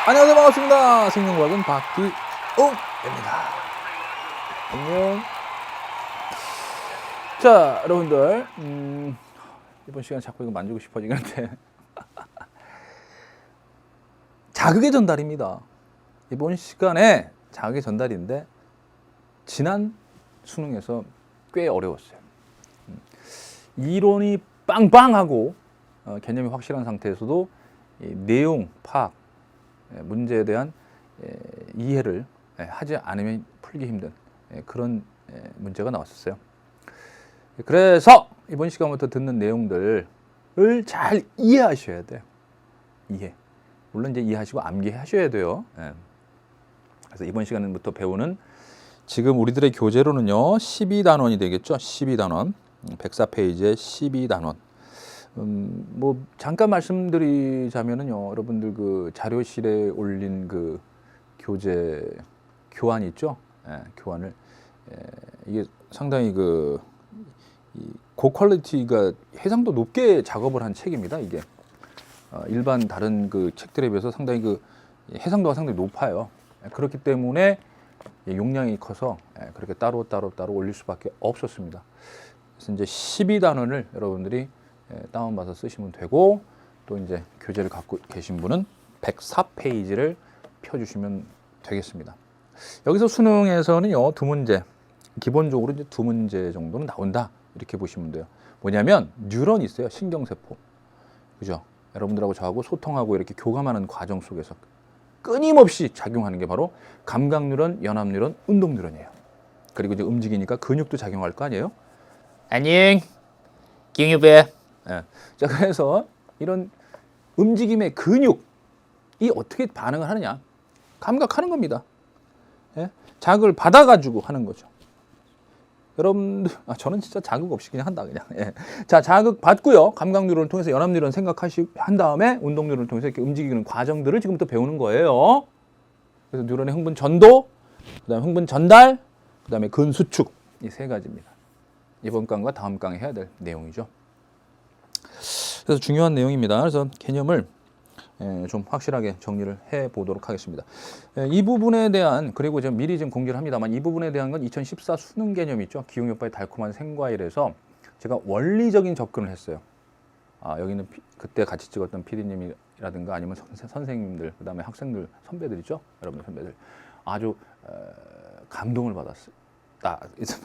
안녕하세요. 반갑습니다. 생명과학은 박기웅입니다. 안녕. 자, 여러분들 이번 시간에 자꾸 이거 만지고 싶어지는데 자극의 전달입니다. 이번 시간에 자극의 전달인데 지난 수능에서 꽤 어려웠어요. 이론이 빵빵하고 개념이 확실한 상태에서도 내용 파악, 문제에 대한 이해를 하지 않으면 풀기 힘든 그런 문제가 나왔었어요. 그래서 이번 시간부터 듣는 내용들을 잘 이해하셔야 돼요. 이해. 물론 이제 이해하시고 암기하셔야 돼요. 그래서 이번 시간부터 배우는 지금 우리들의 교재로는요 12단원이 되겠죠. 12단원 104페이지에 12단원. 뭐 잠깐 말씀드리자면은요, 여러분들 그 자료실에 올린 그 교재 교환 있죠? 교환을 이게 상당히 그 고퀄리티가 해상도 높게 작업을 한 책입니다. 이게 일반 다른 그 책들에 비해서 상당히 그 해상도가 상당히 높아요. 그렇기 때문에 용량이 커서 그렇게 따로 올릴 수밖에 없었습니다. 그래서 이제 12단원을 여러분들이 다운받아서 쓰시면 되고, 또 이제 교재를 갖고 계신 분은 104페이지를 펴주시면 되겠습니다. 여기서 수능에서는요 두 문제, 기본적으로 이제 두 문제 정도는 나온다 이렇게 보시면 돼요. 뭐냐면 뉴런이 있어요. 신경세포, 그죠? 여러분들하고 저하고 소통하고 이렇게 교감하는 과정 속에서 끊임없이 작용하는 게 바로 감각뉴런, 연합뉴런, 운동뉴런이에요. 그리고 이제 움직이니까 근육도 작용할 거 아니에요? 안녕, 기웅유배. 자, 그래서 이런 움직임의 근육이 어떻게 반응을 하느냐, 감각하는 겁니다. 자극을 받아가지고 하는 거죠. 여러분들, 저는 진짜 자극 없이 그냥 한다, 그냥. 자, 자극 받고요. 감각 뉴런을 통해서 연합 뉴런 한 다음에 운동 뉴런을 통해서 이렇게 움직이는 과정들을 지금부터 배우는 거예요. 그래서 뉴런의 흥분 전도, 그다음에 흥분 전달, 그다음에 근수축, 이 세 가지입니다. 이번 강과 다음 강에 해야 될 내용이죠. 그래서 중요한 내용입니다. 그래서 개념을 좀 확실하게 정리를 해 보도록 하겠습니다. 이 부분에 대한, 그리고 제가 미리 좀 공개를 합니다만, 이 부분에 대한 건 2014 수능 개념 있죠. 기웅이 오빠의 달콤한 생과일에서 제가 원리적인 접근을 했어요. 여기는 그때 같이 찍었던 PD님이라든가 아니면 선생님들, 그 다음에 학생들, 선배들 있죠. 여러분들 선배들 아주 감동을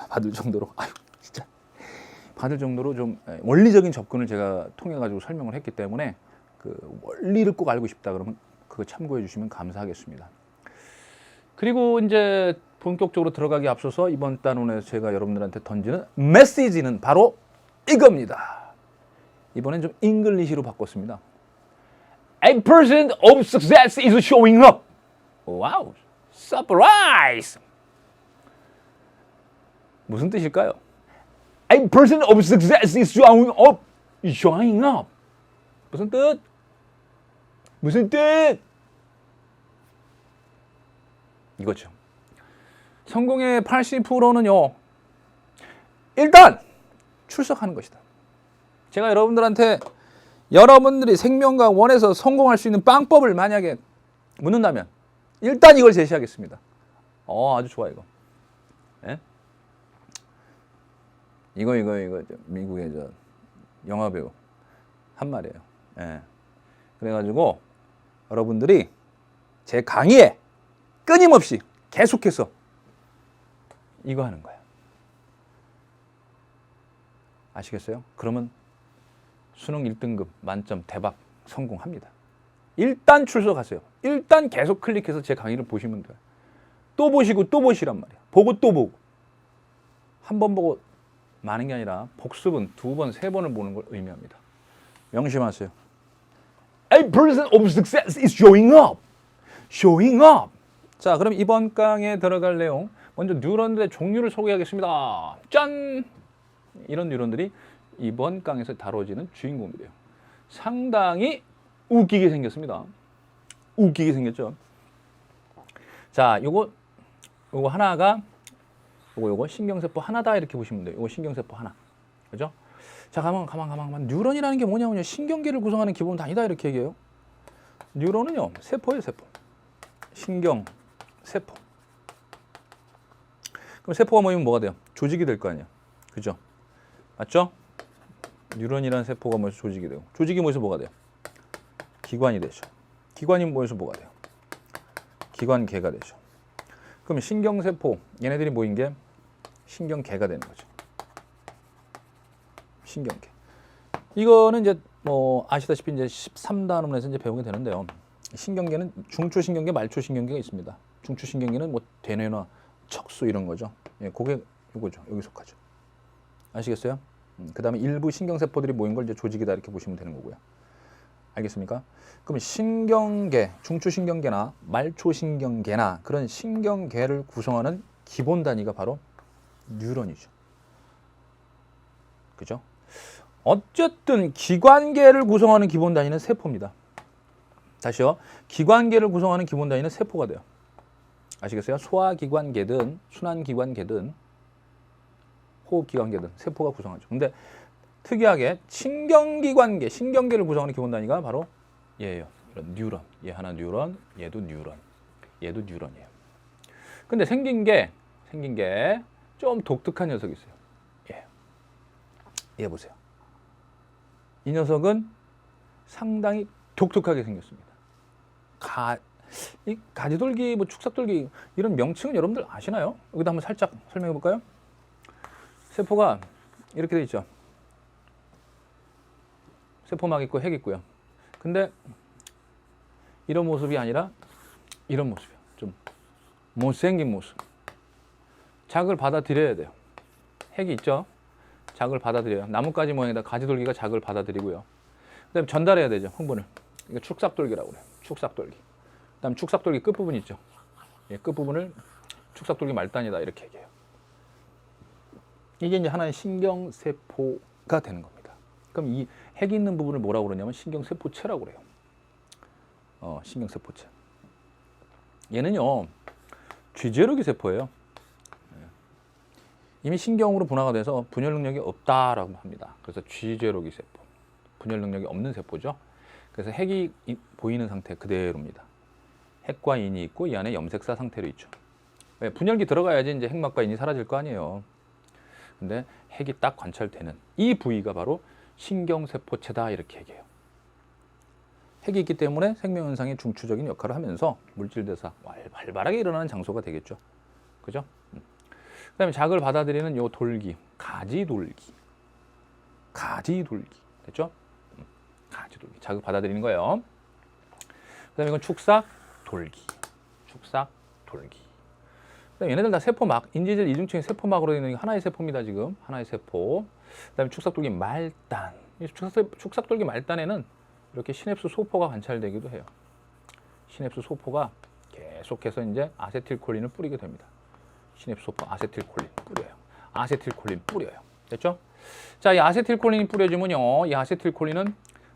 받을 정도로, 진짜 받을 정도로 좀 원리적인 접근을 제가 통해 가지고 설명을 했기 때문에 그 원리를 꼭 알고 싶다 그러면 그거 참고해 주시면 감사하겠습니다. 그리고 이제 본격적으로 들어가기 앞서서 이번 단원에서 제가 여러분들한테 던지는 메시지는 바로 이겁니다. 이번엔 좀 잉글리시로 바꿨습니다. A person of success is showing up. 와우, 서프라이즈. 무슨 뜻일까요? A person of success is showing up. Showing up. 무슨 뜻? 무슨 뜻? 이거죠. 성공의 80%는요, 일단 출석하는 것이다. 제가 여러분들한테 여러분들이 생명과학 1에서 성공할 수 있는 빵법을 만약에 묻는다면 일단 이걸 제시하겠습니다. 아주 좋아 이거. 이거 미국의 저 영화 배우 한 말이에요. 그래가지고 여러분들이 제 강의에 끊임없이 계속해서 이거 하는 거야. 아시겠어요? 그러면 수능 1등급 만점 대박 성공합니다. 일단 출석하세요. 일단 계속 클릭해서 제 강의를 보시면 돼요. 또 보시고 또 보시란 말이야. 보고 또 보고. 한 번 보고 많은 게 아니라 복습은 2번, 3번을 보는 걸 의미합니다. 명심하세요. A person of success is showing up. Showing up. 자, 그럼 이번 강에 들어갈 내용, 먼저 뉴런들의 종류를 소개하겠습니다. 짠! 이런 뉴런들이 이번 강에서 다뤄지는 주인공이래요. 상당히 웃기게 생겼습니다. 웃기게 생겼죠. 자, 요거 하나가 요거 신경세포 하나다 이렇게 보시면 돼요. 요거 신경세포 하나. 그죠? 자, 가만. 뉴런이라는 게 뭐냐면요, 신경계를 구성하는 기본 단위다 이렇게 얘기해요. 뉴런은요, 세포예요, 세포. 신경, 세포. 그럼 세포가 모이면 뭐가 돼요? 조직이 될 거 아니에요. 그죠? 맞죠? 뉴런이라는 세포가 모여서 조직이 되고, 조직이 모여서 뭐가 돼요? 기관이 되죠. 기관이 모여서 뭐가 돼요? 기관계가 되죠. 그럼 신경세포, 얘네들이 모인 게 신경계가 되는 거죠. 신경계. 이거는 이제 뭐 아시다시피 이제 13단원에서 이제 배우게 되는데요. 신경계는 중추신경계, 말초신경계가 있습니다. 중추신경계는 뭐 대뇌나 척수 이런 거죠. 예, 그게 이거죠. 여기 속하죠. 아시겠어요? 그다음에 일부 신경세포들이 모인 걸 이제 조직이다 이렇게 보시면 되는 거고요. 알겠습니까? 그럼 신경계, 중추신경계나 말초신경계나 그런 신경계를 구성하는 기본 단위가 바로 뉴런이죠. 그죠? 어쨌든 기관계를 구성하는 기본 단위는 세포입니다. 다시요. 기관계를 구성하는 기본 단위는 세포가 돼요. 아시겠어요? 소화기관계든 순환기관계든 호흡기관계든 세포가 구성하죠. 근데 특이하게 신경기관계, 신경계를 구성하는 기본 단위가 바로 얘예요. 이런 뉴런. 얘 하나 뉴런, 얘도 뉴런. 얘도 뉴런이에요. 근데 생긴 게 좀 독특한 녀석이 있어요. 얘 보세요. 이 녀석은 상당히 독특하게 생겼습니다. 이 가지돌기, 뭐 축삭돌기 이런 명칭은 여러분들 아시나요? 여기다 한번 살짝 설명해 볼까요? 세포가 이렇게 돼 있죠. 세포막 있고 핵 있고요. 근데 이런 모습이 아니라 이런 모습이에요. 좀 못생긴 모습. 작을 받아들여야 돼요. 핵이 있죠. 작을 받아들여요. 나뭇가지 모양에다 가지돌기가 작을 받아들이고요. 그다음에 전달해야 되죠. 흥분을. 이거 축삭돌기라고 그래요. 축삭돌기. 그다음 축삭돌기 끝부분 있죠. 예, 끝부분을 축삭돌기 말단이다 이렇게 얘기해요. 이게 이제 하나의 신경세포가 되는 겁니다. 그럼 이 핵이 있는 부분을 뭐라고 그러냐면 신경세포체라고 그래요. 신경세포체. 얘는요, 쥐죄로기 세포예요. 이미 신경으로 분화가 돼서 분열 능력이 없다라고 합니다. 그래서 쥐죄로기 세포. 분열 능력이 없는 세포죠. 그래서 핵이 보이는 상태 그대로입니다. 핵과 인이 있고 이 안에 염색사 상태로 있죠. 왜? 분열기 들어가야지 이제 핵막과 인이 사라질 거 아니에요. 근데 핵이 딱 관찰되는 이 부위가 바로 신경세포체다 이렇게 얘기해요. 핵이 있기 때문에 생명현상의 중추적인 역할을 하면서 물질대사 활발하게 일어나는 장소가 되겠죠. 그죠? 그 다음에 작을 받아들이는 요 돌기, 가지돌기. 됐죠? 가지돌기. 작을 받아들이는 거예요. 그 다음에 이건 축삭돌기. 얘네들 다 세포막, 인지질 이중층의 세포막으로 되어 있는 하나의 세포입니다, 지금. 하나의 세포. 그 다음에 축삭돌기 말단. 축삭돌기 말단에는 이렇게 시냅스 소포가 관찰되기도 해요. 시냅스 소포가 계속해서 이제 아세틸콜린을 뿌리게 됩니다. 시냅스 소포 아세틸콜린 뿌려요. 아세틸콜린 뿌려요. 됐죠? 자, 이 아세틸콜린이 뿌려지면요, 이 아세틸콜린은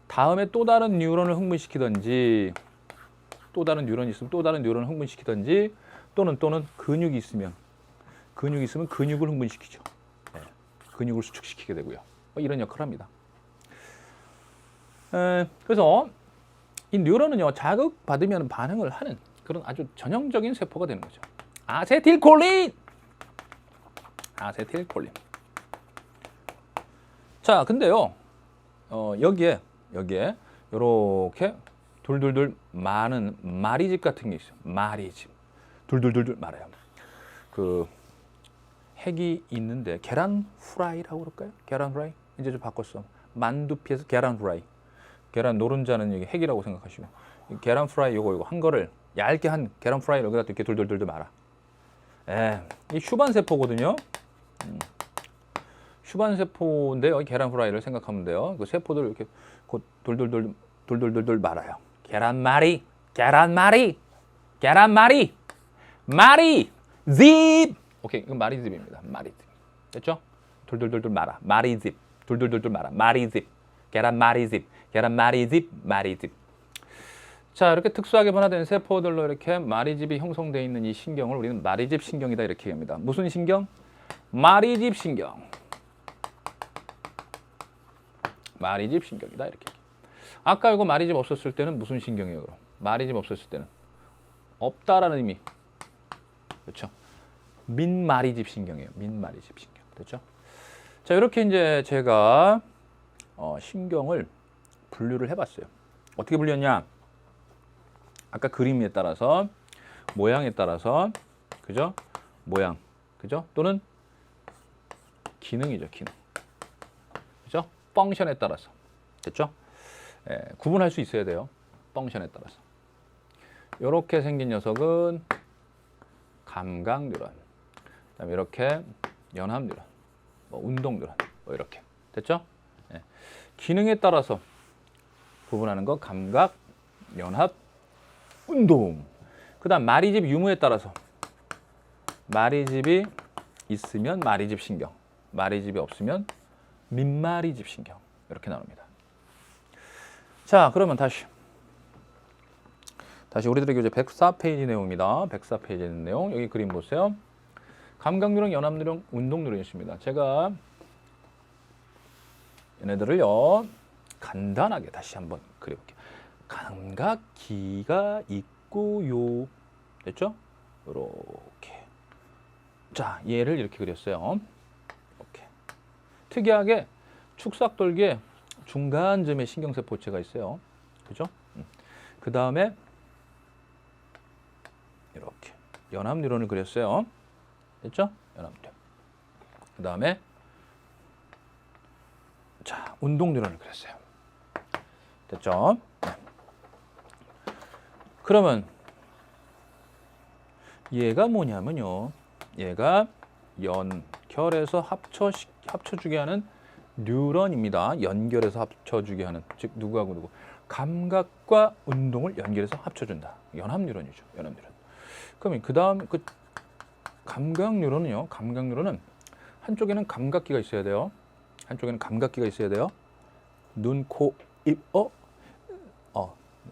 다음에 또 다른 뉴런을 흥분시키든지, 또 다른 뉴런이 있으면 또 다른 뉴런을 흥분시키든지, 또는 근육이 있으면 근육을 흥분시키죠. 네. 근육을 수축시키게 되고요. 이런 역할을 합니다. 그래서 이 뉴런은요, 자극받으면 반응을 하는 그런 아주 전형적인 세포가 되는 거죠. 아세틸콜린. 자, 근데요, 여기에 요렇게 둘둘둘 많은 마리집 같은 게 있어요. 마리집. 둘둘둘둘 말아요. 그 핵이 있는데 계란 후라이라고 그럴까요? 계란 후라이? 이제 좀 바꿨어. 만두 피해서 계란 후라이. 계란 노른자는 여기 핵이라고 생각하시고, 계란 프라이 요거 한 거를 얇게 한 계란 프라이를 여기다 이렇게 둘둘둘둘 말아. 이 휴반 세포거든요. 휴반 세포인데요. 계란 프라이를 생각하면 돼요. 그 세포들 이렇게 둘둘둘둘 말아요. 계란말이. 마리집. 오케이, 이건 마리집입니다. 마리집. 됐죠? 둘둘둘둘 말아. 마리집. 둘둘둘둘 말아. 마리집. 계란마리집. 자, 이렇게 특수하게 변화된 세포들로 이렇게 마리집이 형성되어 있는 이 신경을 우리는 마리집 신경이다 이렇게 얘기합니다. 무슨 신경? 마리집 신경이다 이렇게. 아까 이거 마리집 없었을 때는 무슨 신경이에요? 그럼 마리집 없었을 때는 없다라는 의미. 그렇죠? 민마리집 신경이에요. 민마리집 신경. 됐죠? 자, 이렇게 이제 제가 신경을 분류를 해봤어요. 어떻게 분류했냐? 아까 그림에 따라서, 모양에 따라서, 그죠? 모양, 그죠? 또는 기능이죠, 기능. 그죠? 펑션에 따라서. 됐죠? 구분할 수 있어야 돼요. 펑션에 따라서. 이렇게 생긴 녀석은 감각 뉴런. 그다음에 이렇게 연합 뉴런, 운동 뉴런, 이렇게. 됐죠? 기능에 따라서 구분하는 거 감각, 연합, 운동. 그다음 마리집 유무에 따라서 마리집이 있으면 마리집 신경, 마리집이 없으면 민마리집 신경. 이렇게 나옵니다. 자, 그러면 다시 우리들의 교재 104페이지 내용입니다. 104페이지에 있는 내용, 여기 그림 보세요. 감각 뉴런, 연합 뉴런, 운동 뉴런이 있습니다. 제가 얘네들을요 간단하게 다시 한번 그려볼게요. 감각기가 있고요. 됐죠? 이렇게. 자, 얘를 이렇게 그렸어요. 이렇게. 특이하게 축삭돌기에 중간점에 신경세포체가 있어요. 그죠? 그 다음에 이렇게 연합 뉴런을 그렸어요. 됐죠? 연합 뉴런. 그 다음에 자, 운동 뉴런을 그렸어요. 됐죠? 네. 그러면 얘가 뭐냐면요, 얘가 연결해서 합쳐주게 하는 뉴런입니다. 연결해서 합쳐주게 하는, 즉 누구하고 누구, 감각과 운동을 연결해서 합쳐준다. 연합 뉴런이죠. 연합 뉴런. 그러면 그 다음 그 감각 뉴런은요, 감각 뉴런은 한쪽에는 감각기가 있어야 돼요. 한쪽에는 감각기가 있어야 돼요. 눈, 코, 입,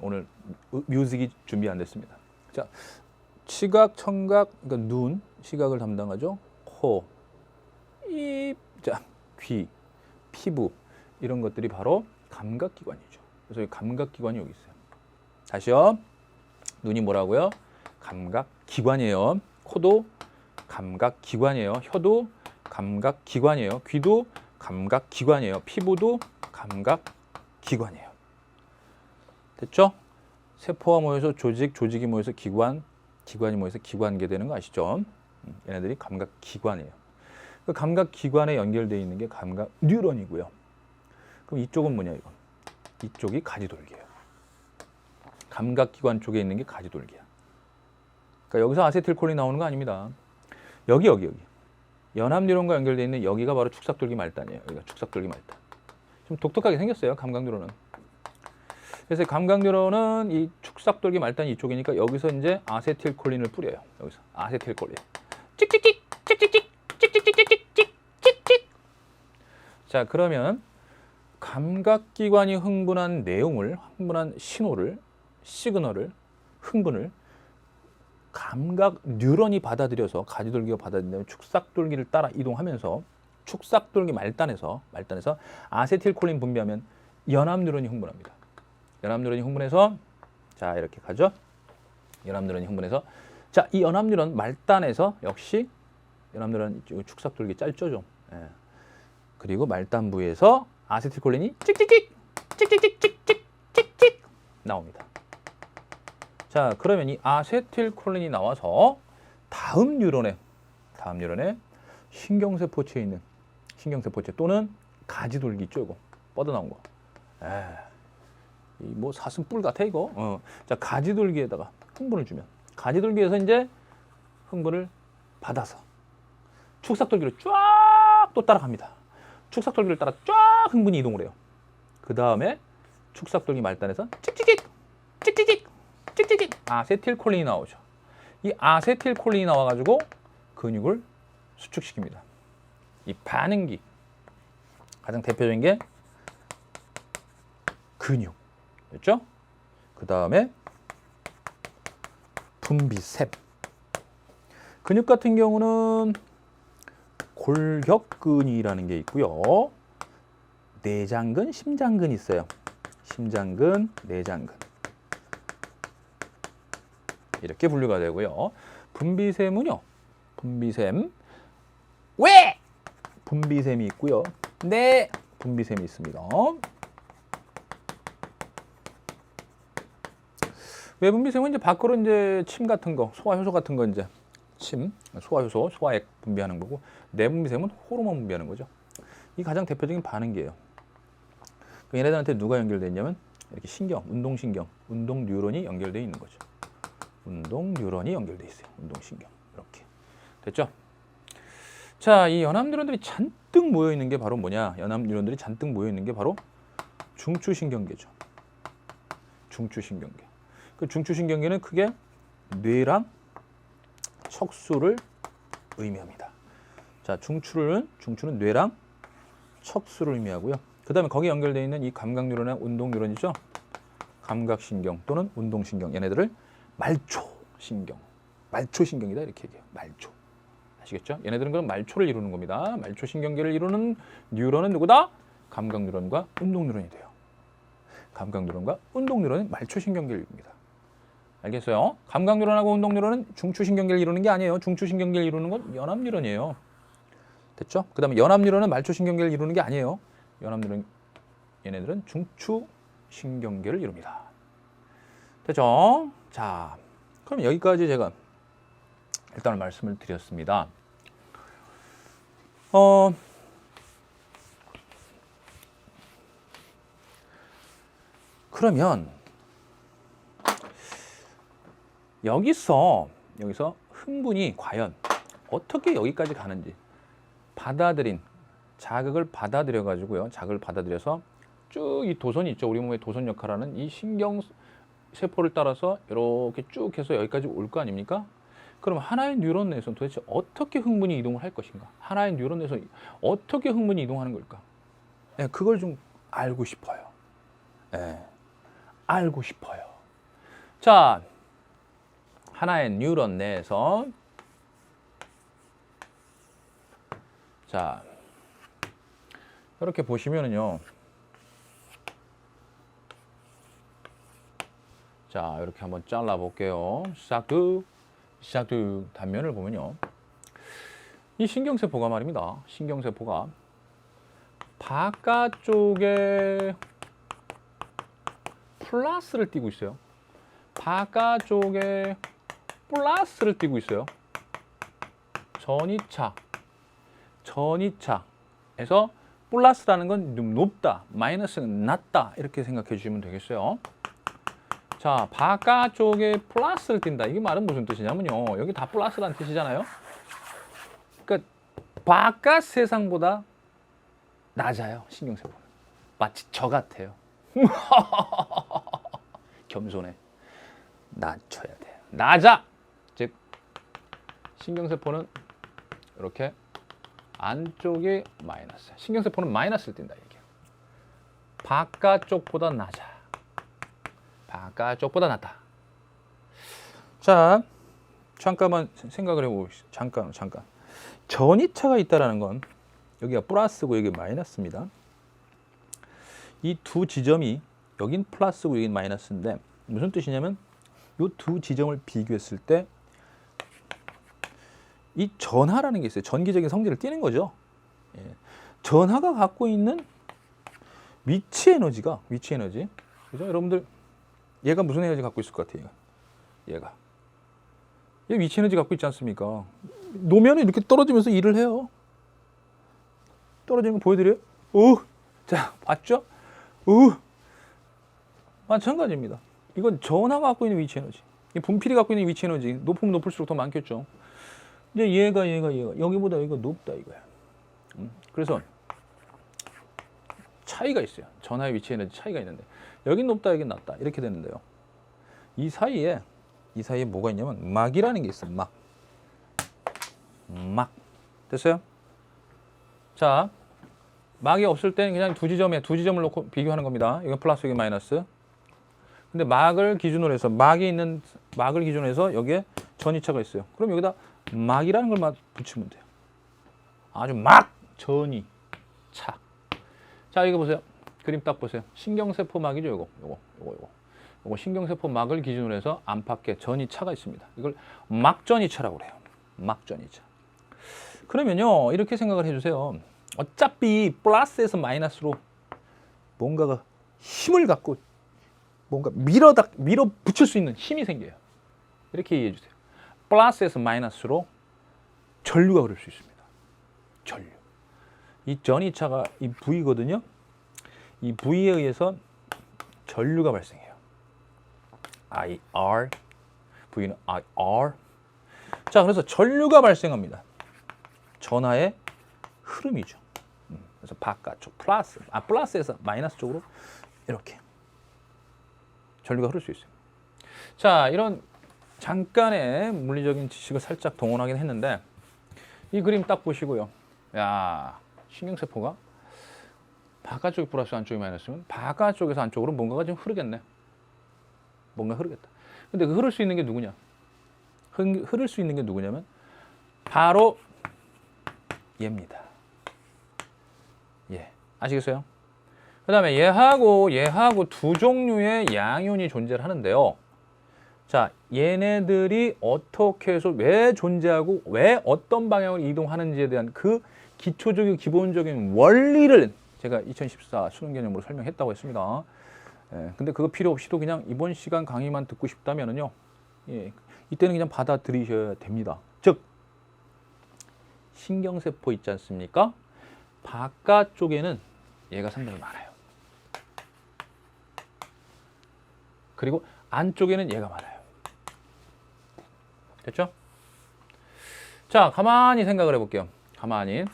오늘 뮤직이 준비 안 됐습니다. 자, 시각, 청각, 그러니까 눈, 시각을 담당하죠. 코, 입, 자, 귀, 피부, 이런 것들이 바로 감각기관이죠. 그래서 이 감각기관이 여기 있어요. 다시요. 눈이 뭐라고요? 감각기관이에요. 코도 감각기관이에요. 혀도 감각기관이에요. 귀도 감각기관이에요. 피부도 감각기관이에요. 됐죠? 세포가 모여서 조직, 조직이 모여서 기관, 기관이 모여서 기관계 되는 거 아시죠? 얘네들이 감각기관이에요. 그 감각기관에 연결되어 있는 게 감각 뉴런이고요. 그럼 이쪽은 뭐냐, 이거? 이쪽이 가지돌기예요. 감각기관 쪽에 있는 게 가지돌기야. 그러니까 여기서 아세틸콜린이 나오는 거 아닙니다. 여기. 연합 뉴런과 연결되어 있는 여기가 바로 축삭돌기 말단이에요. 여기가 축삭돌기 말단. 좀 독특하게 생겼어요, 감각 뉴런은. 그래서 감각 뉴런은 이 축삭돌기 말단이 이쪽이니까 여기서 이제 아세틸콜린을 뿌려요. 여기서 아세틸콜린. 찍찍찍, 찍찍찍, 찍찍찍찍찍찍찍찍. 자, 그러면 감각기관이 흥분한 내용을, 흥분한 신호를, 시그널을, 흥분을 감각 뉴런이 받아들여서, 가지돌기가 받아들이면 축삭돌기를 따라 이동하면서 축삭돌기 말단에서 아세틸콜린 분비하면 연합 뉴런이 흥분합니다. 연합 뉴런이 흥분해서, 자, 이렇게 가죠. 연합 뉴런이 흥분해서, 자, 이 연합 뉴런 말단에서 역시 연합 뉴런 축삭돌기 짧죠, 좀. 예. 그리고 말단 부위에서 아세틸콜린이 찍찍찍 찍찍찍 나옵니다. 자, 그러면 이 아세틸콜린이 나와서 다음 뉴런에 신경세포체에 있는 신경세포체 또는 가지돌기 있죠, 이거 뻗어나온 거. 뭐 사슴뿔 같아 이거. 자, 가지돌기에다가 흥분을 주면 가지돌기에서 이제 흥분을 받아서 축삭돌기를 쫙 또 따라갑니다. 축삭돌기를 따라 쫙 흥분이 이동을 해요. 그 다음에 축삭돌기 말단에서 찍찍찍 아세틸콜린이 나오죠. 이 아세틸콜린이 나와가지고 근육을 수축시킵니다. 이 반응기, 가장 대표적인 게 근육, 됐죠? 그 다음에 분비샘. 근육 같은 경우는 골격근이라는 게 있고요. 내장근, 심장근 있어요. 심장근, 내장근. 이렇게 분류가 되고요. 분비샘은요. 분비샘. 왜? 분비샘이 있고요. 네. 분비샘이 있습니다. 외분비샘은 이제 밖으로 이제 침 같은 거, 소화효소 같은 거 이제 침, 소화효소, 소화액 분비하는 거고, 내분비샘은 호르몬 분비하는 거죠. 이 가장 대표적인 반응기예요. 얘네들한테 누가 연결되어 있냐면 이렇게 신경, 운동신경, 운동 뉴런이 연결되어 있는 거죠. 운동 뉴런이 연결되어 있어요. 운동신경 이렇게 됐죠? 자, 이 연합 뉴런들이 잔뜩 모여 있는 게 바로 뭐냐? 연합 뉴런들이 잔뜩 모여 있는 게 바로 중추신경계죠. 중추신경계. 그 중추신경계는 크게 뇌랑 척수를 의미합니다. 자, 중추는 뇌랑 척수를 의미하고요. 그 다음에 거기 연결되어 있는 이 감각 뉴런의 운동 뉴런이죠. 감각신경 또는 운동신경, 얘네들을 말초신경, 말초신경이다 이렇게 얘기해요. 말초. 아시겠죠? 얘네들은 그럼 말초를 이루는 겁니다. 말초신경계를 이루는 뉴런은 누구다? 감각 뉴런과 운동 뉴런이 돼요. 감각 뉴런과 운동 뉴런은 말초신경계를 이룹니다. 알겠어요? 감각 뉴런하고 운동 뉴런은 중추신경계를 이루는 게 아니에요. 중추신경계를 이루는 건 연합 뉴런이에요. 됐죠? 그 다음에 연합 뉴런은 말초신경계를 이루는 게 아니에요. 연합 뉴런, 얘네들은 중추신경계를 이룹니다. 됐죠? 자, 그럼 여기까지 제가 일단 말씀을 드렸습니다. 그러면 여기서 흥분이 과연 어떻게 여기까지 가는지 자극을 받아들여 가지고요. 자극을 받아들여서 쭉 이 도선이 있죠. 우리 몸의 도선 역할하는 이 신경 세포를 따라서 이렇게 쭉 해서 여기까지 올 거 아닙니까? 그럼 하나의 뉴런 내에서 도대체 어떻게 흥분이 이동을 할 것인가? 하나의 뉴런 내에서 어떻게 흥분이 이동하는 걸까? 네, 그걸 좀 알고 싶어요. 네, 알고 싶어요. 자, 하나의 뉴런 내에서 자, 이렇게 보시면은요. 자, 이렇게 한번 잘라 볼게요. 싹둑 단면을 보면요. 이 신경세포가 말입니다. 신경세포가 바깥쪽에 플러스를 띄고 있어요. 바깥쪽에 플러스를 띄고 있어요. 전이차에서 플러스라는 건 높다, 마이너스는 낮다 이렇게 생각해 주시면 되겠어요. 자, 바깥쪽에 플러스를 띈다. 이게 말은 무슨 뜻이냐면요. 여기 다 플러스라는 뜻이잖아요. 그러니까 바깥 세상보다 낮아요. 신경세포는. 마치 저 같아요. 겸손해. 낮춰야 돼요. 낮아. 즉 신경세포는 이렇게 안쪽이 마이너스. 신경세포는 마이너스를 띈다 이게. 바깥쪽보다 낮아. 바깥쪽보다 낮다. 자, 잠깐만 생각을 해보시죠. 잠깐. 전이차가 있다라는 건 여기가 플러스고 여기 마이너스입니다. 이 두 지점이 여긴 플러스고 여긴 마이너스인데 무슨 뜻이냐면 이 두 지점을 비교했을 때 이 전하라는 게 있어요. 전기적인 성질을 띠는 거죠. 예. 전하가 갖고 있는 위치 에너지. 그죠? 여러분들 얘가 무슨 에너지 갖고 있을 것 같아요? 얘 위치 에너지 갖고 있지 않습니까? 노면이 이렇게 떨어지면서 일을 해요. 떨어지는 거 보여드려요? 자, 봤죠? 마찬가지입니다. 이건 전하가 갖고 있는 위치 에너지. 분필이 갖고 있는 위치 에너지 높으면 높을수록 더 많겠죠. 이제 얘가 여기보다 여기가 높다 이거야. 그래서 차이가 있어요. 전하의 위치 에너지 차이가 있는데 여긴 높다 여긴 낮다 이렇게 되는데요. 이 사이에 뭐가 있냐면 막이라는 게 있어요. 막 됐어요? 자, 막이 없을 때는 그냥 두 지점을 놓고 비교하는 겁니다. 이건 플러스 이게 마이너스. 근데 막을 기준으로 해서 여기에 전이차가 있어요. 그럼 여기다 막이라는 걸만 붙이면 돼요. 아주 전이차. 자, 이거 보세요. 그림 딱 보세요. 신경세포 막이죠, 요거. 이거 신경세포 막을 기준으로 해서 안팎에 전이차가 있습니다. 이걸 막전이차라고 그래요. 막전이차. 그러면요, 이렇게 생각을 해주세요. 어차피 플러스에서 마이너스로 뭔가가 힘을 갖고 뭔가 밀어붙일 수 있는 힘이 생겨요. 이렇게 이해해 주세요. 플러스에서 마이너스로 전류가 흐를 수 있습니다. 전류. 이 전이차가 이 V거든요. 이 V에 의해서 전류가 발생해요. IR. V는 IR. 자, 그래서 전류가 발생합니다. 전하의 흐름이죠. 그래서 바깥쪽 플러스에서 마이너스 쪽으로 이렇게 전류가 흐를 수 있어요. 자, 이런 잠깐의 물리적인 지식을 살짝 동원하긴 했는데 이 그림 딱 보시고요. 야, 신경세포가 바깥쪽이 플러스 안쪽이 마이너스면 바깥쪽에서 안쪽으로 뭔가가 좀 흐르겠네. 뭔가 흐르겠다. 근데 그 흐를 수 있는 게 누구냐? 흐를 수 있는 게 누구냐면 바로 얘입니다. 예, 아시겠어요? 그 다음에 얘하고 두 종류의 양이온이 존재를 하는데요. 자, 얘네들이 어떻게 해서 왜 존재하고 왜 어떤 방향으로 이동하는지에 대한 그 기초적인 기본적인 원리를 제가 2014 수능 개념으로 설명했다고 했습니다. 예, 근데 그거 필요 없이도 그냥 이번 시간 강의만 듣고 싶다면은요, 예, 이때는 그냥 받아들이셔야 됩니다. 즉, 신경세포 있지 않습니까? 바깥쪽에는 얘가 상당히 많아요. 그리고 안쪽에는 얘가 많아요. 됐죠? 자, 가만히 생각을 해볼게요. 가만히.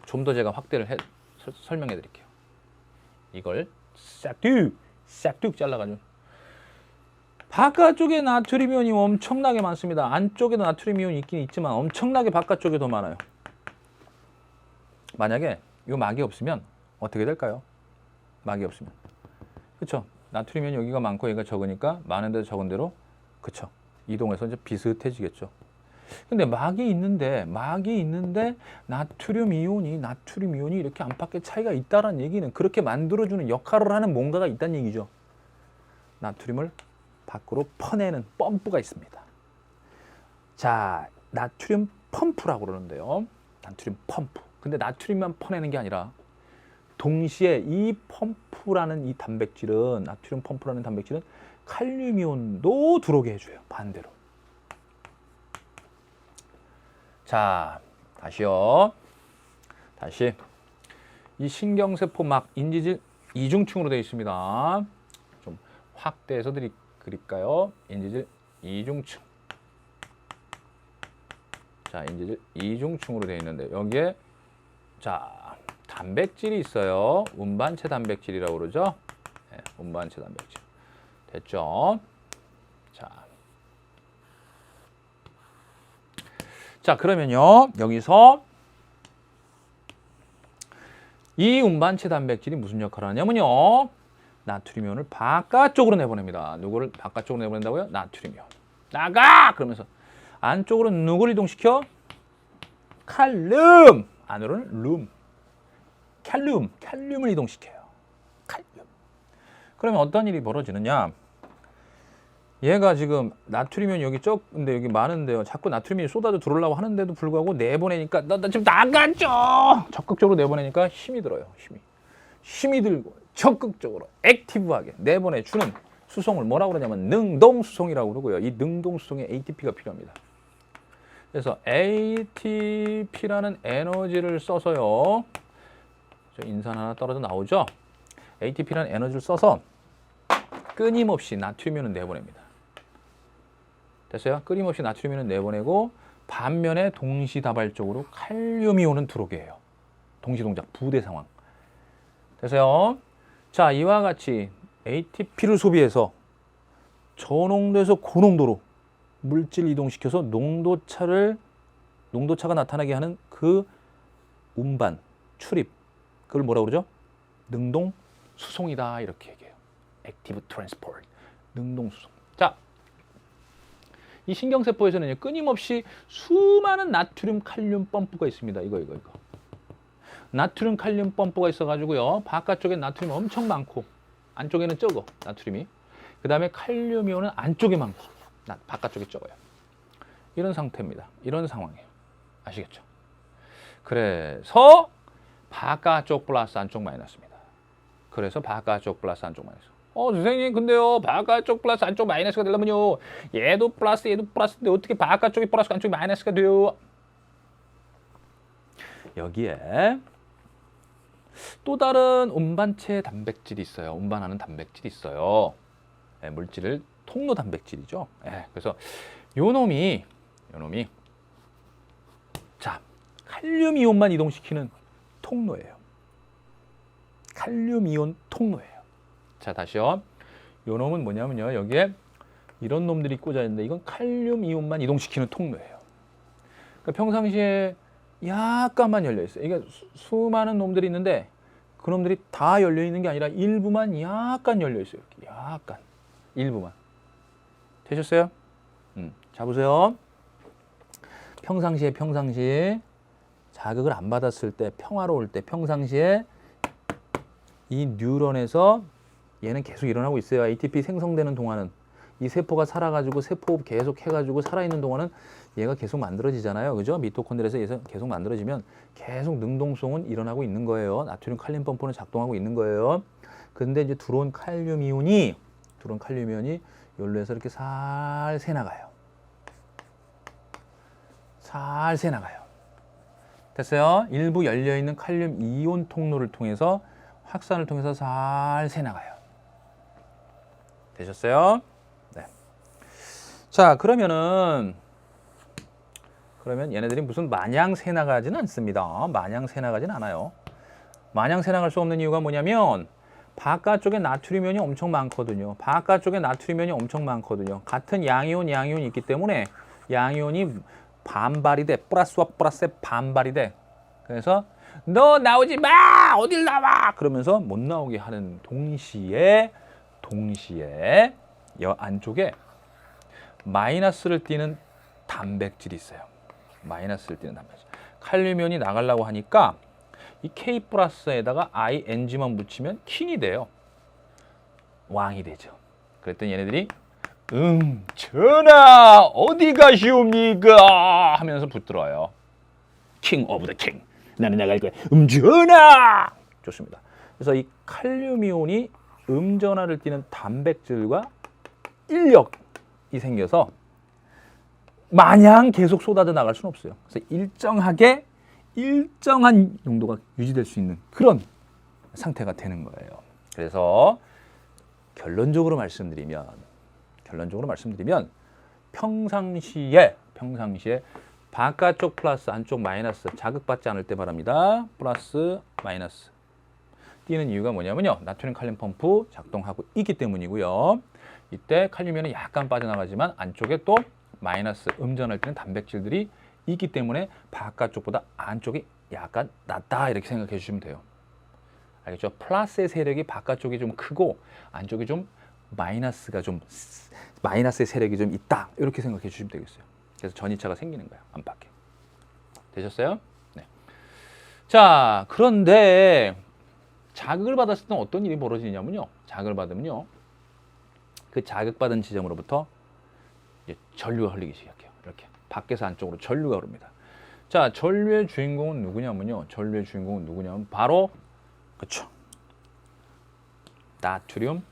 좀 더 제가 확대를 설명해 드릴게요. 이걸 싹둑 잘라가지고. 바깥쪽에 나트륨 이온이 엄청나게 많습니다. 안쪽에도 나트륨 이온이 있긴 있지만 엄청나게 바깥쪽에 더 많아요. 만약에 이 막이 없으면 어떻게 될까요? 막이 없으면. 그쵸? 나트륨 이온이 여기가 많고 얘가 적으니까 많은 데도 적은 대로, 그쵸? 이동해서 이제 비슷해지겠죠. 근데 막이 있는데 나트륨 이온이 이렇게 안팎에 차이가 있다는 얘기는 그렇게 만들어주는 역할을 하는 뭔가가 있다는 얘기죠. 나트륨을 밖으로 퍼내는 펌프가 있습니다. 자, 나트륨 펌프라고 그러는데요. 나트륨 펌프. 근데 나트륨만 퍼내는 게 아니라 동시에 이 펌프라는 이 단백질은, 나트륨 펌프라는 단백질은 칼륨 이온도 들어오게 해줘요. 반대로. 자, 다시요. 다시. 이 신경세포 막 인지질 이중층으로 되어 있습니다. 좀 확대해서 그릴까요? 인지질 이중층. 자, 인지질 이중층으로 되어 있는데 여기에 자, 단백질이 있어요. 운반체 단백질이라고 그러죠. 네, 운반체 단백질. 됐죠? 자, 그러면요. 여기서 이 운반체 단백질이 무슨 역할을 하냐면요. 나트륨 이온을 바깥쪽으로 내보냅니다. 누구를 바깥쪽으로 내보낸다고요? 나트륨 이온. 나가! 그러면서 안쪽으로 누구를 이동시켜? 칼륨! 안으로는 룸. 칼륨을 이동시켜요. 칼륨. 그러면 어떤 일이 벌어지느냐? 얘가 지금 나트륨 이온 여기 적은데 여기 많은데요. 자꾸 나트륨 이온이 쏟아져 들어오려고 하는데도 불구하고 내보내니까 나 지금 나가죠! 적극적으로 내보내니까 힘이 들어요. 힘이 들고 적극적으로 액티브하게 내보내주는 수송을 뭐라고 그러냐면 능동수송이라고 그러고요. 이 능동수송에 ATP가 필요합니다. 그래서 ATP라는 에너지를 써서요. 저 인산 하나 떨어져 나오죠? ATP라는 에너지를 써서 끊임없이 나트륨 이온을 내보냅니다. 됐어요? 끊임없이 나트륨 이온을 내보내고 반면에 동시다발적으로 칼륨 이온은 들어오게 해요. 동시동작, 부대 상황. 됐어요? 자, 이와 같이 ATP를 소비해서 저농도에서 고농도로 물질 이동시켜서 농도차가 나타나게 하는 그 운반, 출입, 그걸 뭐라고 그러죠? 능동 수송이다 이렇게 얘기해요. 액티브 트랜스포트, 능동 수송. 자, 이 신경세포에서는 끊임없이 수많은 나트륨 칼륨 펌프가 있습니다. 이거. 나트륨 칼륨 펌프가 있어가지고요. 바깥쪽에 나트륨이 엄청 많고 안쪽에는 적어, 나트륨이. 그 다음에 칼륨 이온은 안쪽에 많고 바깥쪽에 적어요. 이런 상태입니다. 이런 상황이에요. 아시겠죠? 그래서 바깥쪽 플러스 안쪽 마이너스입니다. 그래서 바깥쪽 플러스 안쪽 마이너스. 선생님 근데요 바깥쪽 플러스 안쪽 마이너스가 되려면요 얘도 플러스인데 어떻게 바깥쪽이 플러스 안쪽이 마이너스가 돼요? 여기에 또 다른 운반체 단백질이 있어요. 운반하는 단백질이 있어요. 물질을 통로 단백질이죠. 그래서 요 놈이 자 칼륨 이온만 이동시키는 통로예요. 칼륨 이온 통로예요. 자 다시요. 요 놈은 뭐냐면요 여기에 이런 놈들이 꽂아 있는데 이건 칼륨 이온만 이동시키는 통로예요. 그러니까 평상시에 약간만 열려 있어요. 이게 수많은 놈들이 있는데 그 놈들이 다 열려 있는 게 아니라 일부만 약간 열려 있어요. 이렇게 약간 일부만. 되셨어요? 자 보세요. 평상시에 자극을 안 받았을 때 평화로울 때 평상시에 이 뉴런에서 얘는 계속 일어나고 있어요. ATP 생성되는 동안은 이 세포가 살아가지고 세포 계속 해가지고 살아있는 동안은 얘가 계속 만들어지잖아요. 그죠? 미토콘드리아에서 계속 만들어지면 계속 능동성은 일어나고 있는 거예요. 나트륨 칼륨 펌프는 작동하고 있는 거예요. 근데 이제 들어온 칼륨 이온이 여기로 해서 이렇게 살새 나가요. 살새 나가요. 됐어요? 일부 열려있는 칼륨 이온 통로를 통해서 확산을 통해서 살새 나가요. 되셨어요? 네. 자, 그러면 얘네들이 무슨 마냥 새 나가지는 않습니다. 마냥 새 나가지는 않아요. 마냥 새 나갈 수 없는 이유가 뭐냐면 바깥쪽에 나트륨 이온이 엄청 많거든요. 같은 양이온이 있기 때문에 양이온이 반발이 돼. 플러스와 플러스에 반발이 돼. 그래서 너 나오지 마! 어딜 나와! 그러면서 못 나오게 하는 동시에 여 안쪽에 마이너스를 띠는 단백질이 있어요. 칼륨 이온이 나가려고 하니까 이 K 플러스에다가 ING만 붙이면 킹이 돼요. 왕이 되죠. 그랬더니 얘네들이 전하 어디 가시옵니까? 하면서 붙들어요. 킹 오브 더 킹. 나는 나갈 거야. 전하! 좋습니다. 그래서 이 칼륨 이온이 전하를 띠는 단백질과 인력이 생겨서 마냥 계속 쏟아져 나갈 수는 없어요. 그래서 일정한 용도가 유지될 수 있는 그런 상태가 되는 거예요. 그래서 결론적으로 말씀드리면 평상시에 바깥쪽 플러스 안쪽 마이너스 자극받지 않을 때 말합니다. 플러스 마이너스 띄는 이유가 뭐냐면요. 나트륨 칼륨 펌프 작동하고 있기 때문이고요. 이때 칼륨 이온이 약간 빠져나가지만 안쪽에 또 마이너스 음전할 때는 단백질들이 있기 때문에 바깥쪽보다 안쪽이 약간 낫다 이렇게 생각해 주시면 돼요. 알겠죠? 플러스의 세력이 바깥쪽이 좀 크고 안쪽이 좀 마이너스의 세력이 좀 있다 이렇게 생각해 주시면 되겠어요. 그래서 전이차가 생기는 거예요. 안팎에. 되셨어요? 네. 자, 그런데 자극을 받았을 때 어떤 일이 벌어지냐면요. 자극을 받으면요. 그 자극받은 지점으로부터 이제 전류가 흘리기 시작해요. 이렇게 밖에서 안쪽으로 전류가 흐릅니다. 자, 전류의 주인공은 누구냐면요. 바로 그렇죠. 나트륨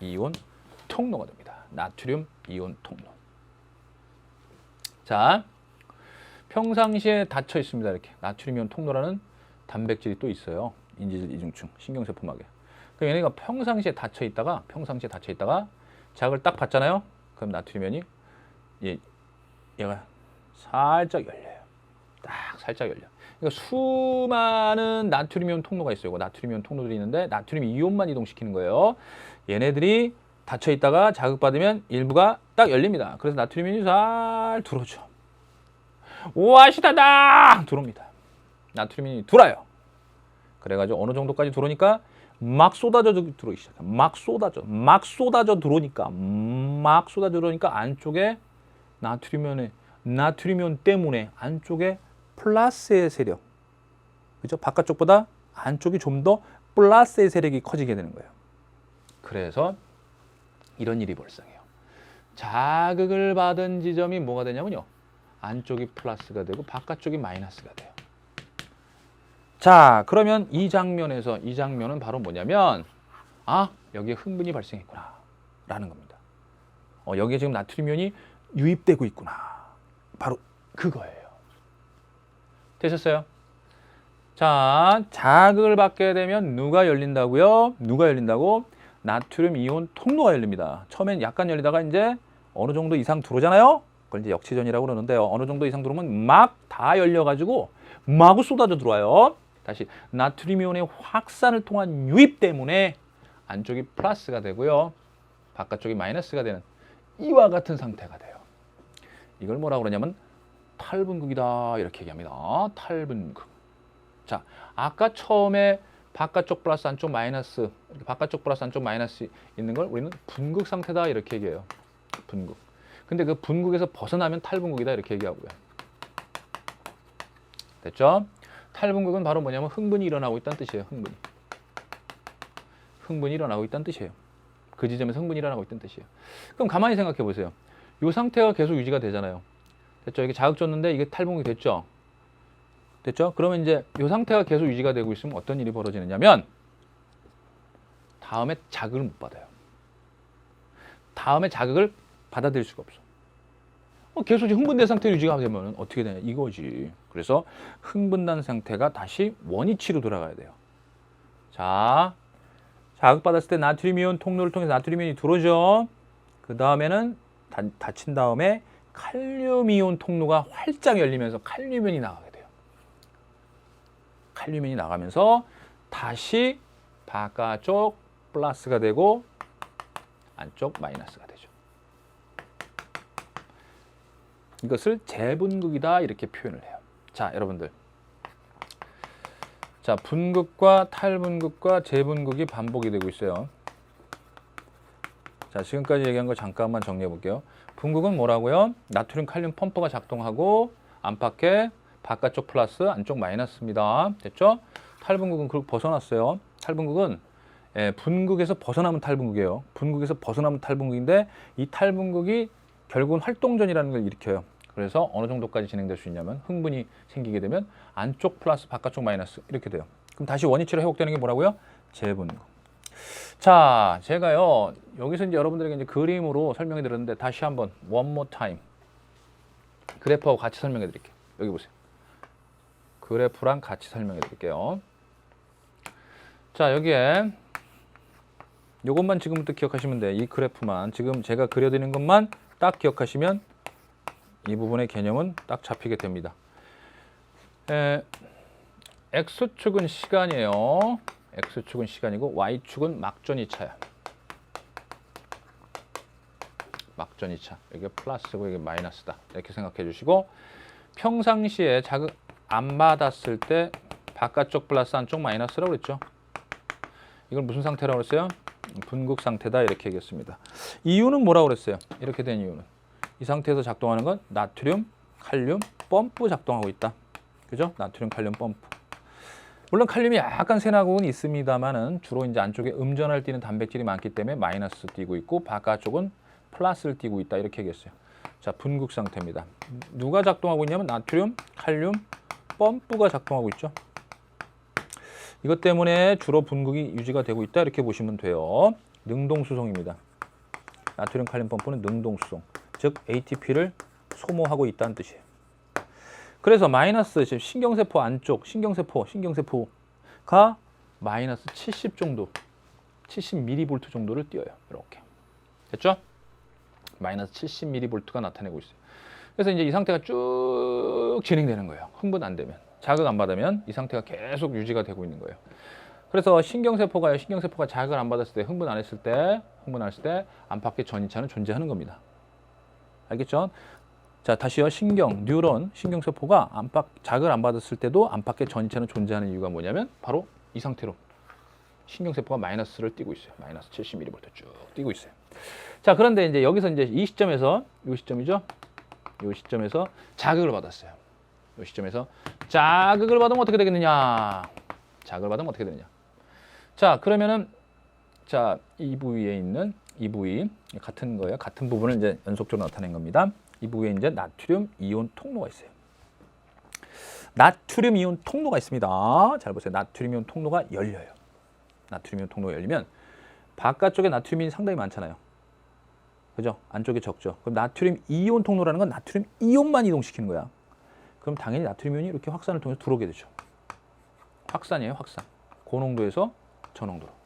이온 통로가 됩니다. 나트륨 이온 통로. 자, 평상시에 닫혀 있습니다. 이렇게 나트륨 이온 통로라는 단백질이 또 있어요. 인지질 이중층 신경세포막에. 그럼 얘네가 평상시에 닫혀 있다가 자극을 딱 받잖아요. 그럼 나트륨 이온이 얘가 살짝 열려요. 딱 살짝 열려. 그러니까 수많은 나트륨 이온 통로가 있어요. 나트륨 이온 통로들이 있는데 나트륨 이온만 이동시키는 거예요. 얘네들이 닫혀 있다가 자극받으면 일부가 딱 열립니다. 그래서 나트륨 이온이 잘 들어오죠. 와시다다 들어옵니다. 나트륨 이온이 들어와요. 그래가지고 어느 정도까지 들어오니까 막 쏟아져 들어오기 시작해요. 막 쏟아져 들어오니까 안쪽에 나트륨 이온 때문에 안쪽에 플러스의 세력, 그죠? 바깥쪽보다 안쪽이 좀 더 플러스의 세력이 커지게 되는 거예요. 그래서 이런 일이 발생해요. 자극을 받은 지점이 뭐가 되냐면요. 안쪽이 플러스가 되고 바깥쪽이 마이너스가 돼요. 자, 그러면 이 장면은 바로 뭐냐면 여기에 흥분이 발생했구나 라는 겁니다. 여기에 지금 나트륨이온이 유입되고 있구나. 바로 그거예요. 되셨어요? 자, 자극을 받게 되면 누가 열린다고요? 누가 열린다고? 나트륨 이온 통로가 열립니다. 처음엔 약간 열리다가 이제 어느 정도 이상 들어오잖아요? 그걸 이제 역체전이라고 그러는데요. 어느 정도 이상 들어오면 막 다 열려가지고 마구 쏟아져 들어와요. 다시 나트륨 이온의 확산을 통한 유입 때문에 안쪽이 플러스가 되고요. 바깥쪽이 마이너스가 되는 이와 같은 상태가 돼요. 이걸 뭐라고 그러냐면 탈분극이다 이렇게 얘기합니다. 탈분극. 자, 아까 처음에 바깥쪽 플러스 안쪽 마이너스, 이렇게 바깥쪽 플러스 안쪽 마이너스 있는 걸 우리는 분극 상태다 이렇게 얘기해요. 분극. 근데 그 분극에서 벗어나면 탈분극이다 이렇게 얘기하고요. 됐죠? 탈분극은 바로 뭐냐면 흥분이 일어나고 있다는 뜻이에요. 흥분이 일어나고 있다는 뜻이에요. 그 지점에서 흥분이 일어나고 있다는 뜻이에요. 그럼 가만히 생각해 보세요. 이 상태가 계속 유지가 되잖아요. 됐죠? 이게 자극 줬는데 이게 탈분극이 됐죠? 됐죠? 그러면 이제 이 상태가 계속 유지가 되고 있으면 어떤 일이 벌어지느냐면 다음에 자극을 못 받아요. 다음에 자극을 받아들일 수가 없어. 계속 흥분된 상태로 유지가 되면 어떻게 되냐 이거지. 그래서 흥분된 상태가 다시 원위치로 돌아가야 돼요. 자, 자극받았을 때 나트륨이온 통로를 통해서 나트륨이온이 들어오죠. 그 다음에는 닫힌 다음에 칼륨이온 통로가 활짝 열리면서 칼륨이온이 나가게 돼요. 칼륨이온이 나가면서 다시 바깥쪽 플러스가 되고 안쪽 마이너스가 되죠. 이것을 재분극이다 이렇게 표현을 해요. 자, 여러분들. 자, 분극과 탈분극과 재분극이 반복이 되고 있어요. 자, 지금까지 얘기한 거 잠깐만 정리해 볼게요. 분극은 뭐라고요? 나트륨 칼륨 펌프가 작동하고 안팎에 바깥쪽 플러스 안쪽 마이너스입니다. 됐죠? 탈분극은 그렇게 벗어났어요. 탈분극은 분극에서 벗어나면 탈분극이에요. 분극에서 벗어나면 탈분극인데 이 탈분극이 결국은 활동전이라는 걸 일으켜요. 그래서 어느 정도까지 진행될 수 있냐면 흥분이 생기게 되면 안쪽 플러스 바깥쪽 마이너스 이렇게 돼요. 그럼 다시 원위치로 회복되는 게 뭐라고요? 재분극. 자, 제가요 여기서 이제 여러분들에게 이제 그림으로 설명해 드렸는데 다시 한번 one more time 그래프하고 같이 설명해 드릴게요. 여기 보세요. 그래프랑 같이 설명해 드릴게요. 자, 여기에 요것만 지금부터 기억하시면 돼. 이 그래프만 지금 제가 그려드리는 것만 딱 기억하시면 이 부분의 개념은 딱 잡히게 됩니다. X축은 시간이에요. X축은 시간이고 Y축은 막전 2차야. 막전 2차. 여기 플러스고 여기 마이너스다. 이렇게 생각해 주시고 평상시에 자극 안 받았을 때 바깥쪽 플러스 안쪽 마이너스라고 그랬죠. 이걸 무슨 상태라고 그랬어요? 분극 상태다 이렇게 얘기했습니다. 이유는 뭐라고 그랬어요? 이렇게 된 이유는 이 상태에서 작동하는 건 나트륨, 칼륨, 펌프 작동하고 있다. 그죠? 나트륨, 칼륨, 펌프. 물론 칼륨이 약간 세나고는 있습니다만은 주로 이제 안쪽에 음전을 띠는 단백질이 많기 때문에 마이너스 띄고 있고 바깥쪽은 플러스를 띄고 있다 이렇게 얘기했어요. 자, 분극 상태입니다. 누가 작동하고 있냐면 나트륨, 칼륨, 펌프가 작동하고 있죠. 이것 때문에 주로 분극이 유지가 되고 있다 이렇게 보시면 돼요. 능동수송입니다. 나트륨, 칼륨, 펌프는 능동수송. 즉 ATP를 소모하고 있다는 뜻이에요. 그래서 마이너스 신경세포 안쪽 신경세포가 마이너스 70 정도 70mV 정도를 띄어요. 이렇게 됐죠? 마이너스 70mV가 나타내고 있어요. 그래서 이제 이 상태가 쭉 진행되는 거예요. 흥분 안 되면 자극 안 받으면 이 상태가 계속 유지가 되고 있는 거예요. 그래서 신경세포가 자극을 안 받았을 때 흥분 안 했을 때 안팎의 전이차는 존재하는 겁니다. 알겠죠? 자, 다시요. 뉴런, 신경세포가 자극을 안 받았을 때도 안팎의 전이차는 존재하는 이유가 뭐냐면 바로 이 상태로 신경세포가 마이너스를 띄고 있어요. 마이너스 70mV 쭉 띄고 있어요. 자, 그런데 이제 여기서 이제 이 시점에서 이 시점에서 자극을 받았어요. 이 시점에서 자극을 받으면 어떻게 되겠느냐? 자, 그러면은 자, 이 부위에 있는 이 부위 같은 거예요. 같은 부분을 이제 연속적으로 나타낸 겁니다. 이 부위에 이제 나트륨 이온 통로가 있어요. 나트륨 이온 통로가 있습니다. 잘 보세요. 나트륨 이온 통로가 열려요. 나트륨 이온 통로가 열리면 바깥쪽에 나트륨이 상당히 많잖아요. 그죠? 안쪽에 적죠. 그럼 나트륨 이온 통로라는 건 나트륨 이온만 이동시키는 거야. 그럼 당연히 나트륨 이온이 이렇게 확산을 통해서 들어오게 되죠. 확산이에요, 확산. 고농도에서 저농도로.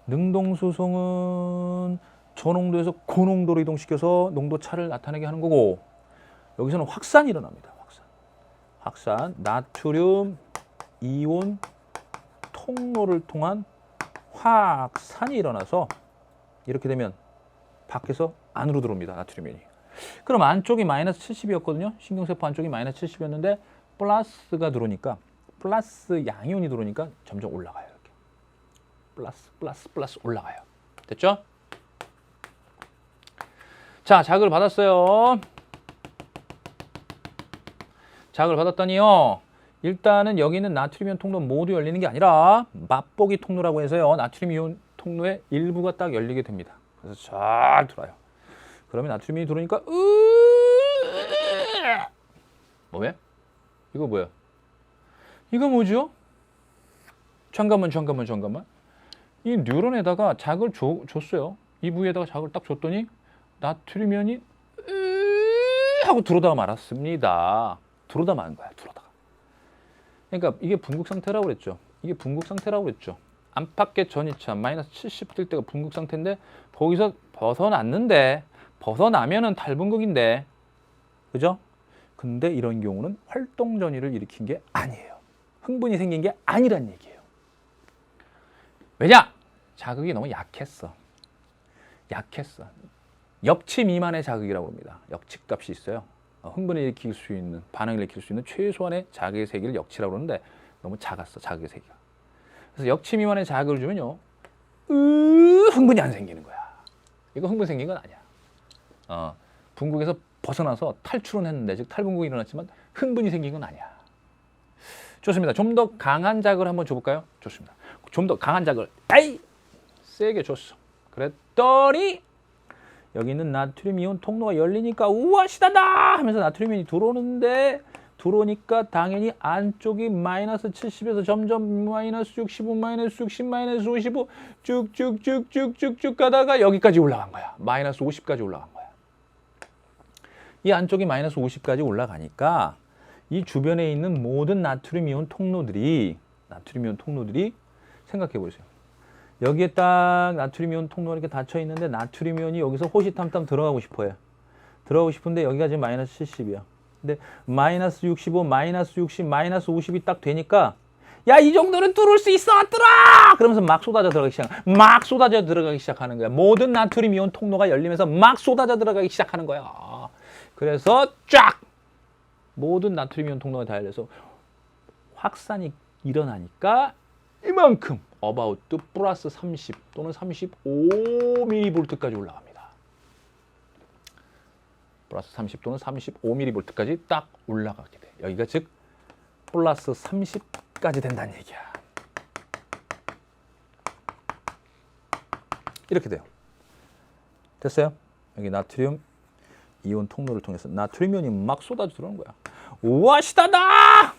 능동수송은 저농도에서 고농도로 이동시켜서 농도 차를 나타내게 하는 거고, 여기서는 확산이 일어납니다. 확산. 나트륨 이온 통로를 통한 확산이 일어나서 이렇게 되면 밖에서 안으로 들어옵니다. 나트륨 이온이. 그럼 안쪽이 마이너스 70이었거든요. 신경세포 안쪽이 마이너스 70이었는데 플러스가 들어오니까, 플러스 양이온이 들어오니까 점점 올라가요. 이렇게. 플러스 올라가요. 됐죠? 자, 자극을 받았어요. 자극을 받았더니요. 일단은 여기 있는 나트륨 이온 통로 모두 열리는 게 아니라 맛보기 통로라고 해서요. 나트륨 이온 통로의 일부가 딱 열리게 됩니다. 그래서 잘 들어와요. 그러면 나트륨이 들어오니까 뭐야? 이거 뭐야? 이거 뭐죠? 잠깐만. 이 뉴런에다가 자극을 줬어요. 이 부위에다가 자극을 딱 줬더니 나트륨 이온이 하고 들어오다가 말았습니다. 들어오다 마는 거야. 들어오다가. 그러니까 이게 붕괴 상태라고 그랬죠. 이게 붕괴 상태라고 그랬죠. 안팎의 전이차 마이너스 70 될 때가 붕괴 상태인데 거기서 벗어났는데, 벗어나면은 탈분극인데, 그죠? 근데 이런 경우는 활동 전이를 일으킨 게 아니에요. 흥분이 생긴 게 아니란 얘기예요. 왜냐? 자극이 너무 약했어. 역치 미만의 자극이라고 합니다. 역치값이 있어요. 흥분을 일으킬 수 있는, 반응을 일으킬 수 있는 최소한의 자극의 세기를 역치라고 그러는데 너무 작았어, 자극의 세기가. 그래서 역치 미만의 자극을 주면요, 흥분이 안 생기는 거야. 이거 흥분 생긴 건 아니야. 분국에서 벗어나서 탈출은 했는데, 즉 탈분국이 일어났지만 흥분이 생긴 건 아니야. 좋습니다. 좀 더 강한 자극을 한번 줘볼까요? 좋습니다. 좀 더 강한 자극을 세게 줬어. 그랬더니 여기 있는 나트륨 이온 통로가 열리니까 우와 시다다 하면서 나트륨 이온이 들어오니까 당연히 안쪽이 마이너스 70에서 점점 마이너스 65, 마이너스 60, 마이너스 55 쭉쭉쭉쭉쭉쭉 가다가 여기까지 올라간 거야. 마이너스 50까지 올라간 거야. 이 안쪽이 마이너스 50까지 올라가니까 이 주변에 있는 모든 나트륨 이온 통로들이 생각해 보세요. 여기에 딱 나트륨 이온 통로가 이렇게 닫혀 있는데 나트륨 이온이 여기서 호시탐탐 들어가고 싶어요. 들어가고 싶은데 여기가 지금 마이너스 70이야. 근데 마이너스 65, 마이너스 60, 마이너스 50이 딱 되니까 야, 이 정도는 뚫을 수 있어, 뚫어! 그러면서 막 쏟아져 들어가기 시작하는 거야. 모든 나트륨 이온 통로가 열리면서 막 쏟아져 들어가기 시작하는 거야. 그래서 쫙! 모든 나트륨 이온 통로가 다 열려서 확산이 일어나니까 이만큼 about 플러스 30 또는 35mV까지 올라갑니다. 플러스 30 또는 35mV까지 딱 올라가게 돼. 여기가 즉 플러스 30까지 된다는 얘기야. 이렇게 돼요. 됐어요? 여기 나트륨 이온 통로를 통해서 나트륨 이온이 막 쏟아져 들어오는 거야. 우와 시다다!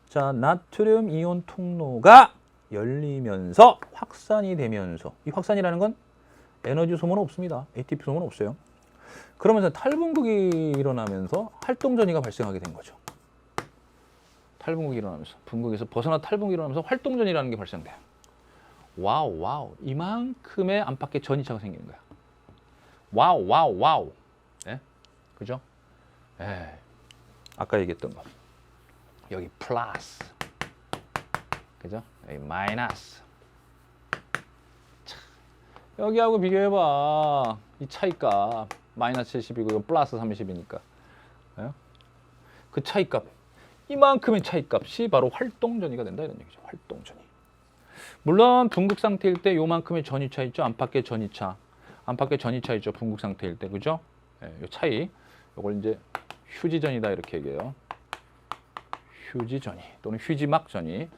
자, 나트륨 이온 통로가 열리면서 확산이 되면서, 이 확산이라는 건 에너지 소모는 없습니다. ATP 소모는 없어요. 그러면서 탈분극이 일어나면서 활동전이가 발생하게 된 거죠. 탈분극이 일어나면서, 분극에서 벗어나 탈분극이 일어나면서 활동전이라는 게 발생돼요. 와우. 이만큼의 안팎의 전이차가 생기는 거야. 와우. 네? 그죠? 아까 얘기했던 거. 여기 플러스. 그죠? 여기 마이너스. 여기하고 비교해봐. 이 차이값. 마이너스 70이고 이거 플러스 30이니까. 네? 그 차이값. 이만큼의 차이값이 바로 활동전이가 된다 이런 얘기죠. 활동전이. 물론 분극 상태일 때 요만큼의 전이차 있죠. 안팎의 전이차. 안팎의 전이차 있죠. 분극 상태일 때. 그죠? 네, 요 차이. 요걸 이제 휴지전이다 이렇게 얘기해요. 휴지전이 또는 휴지막 전이.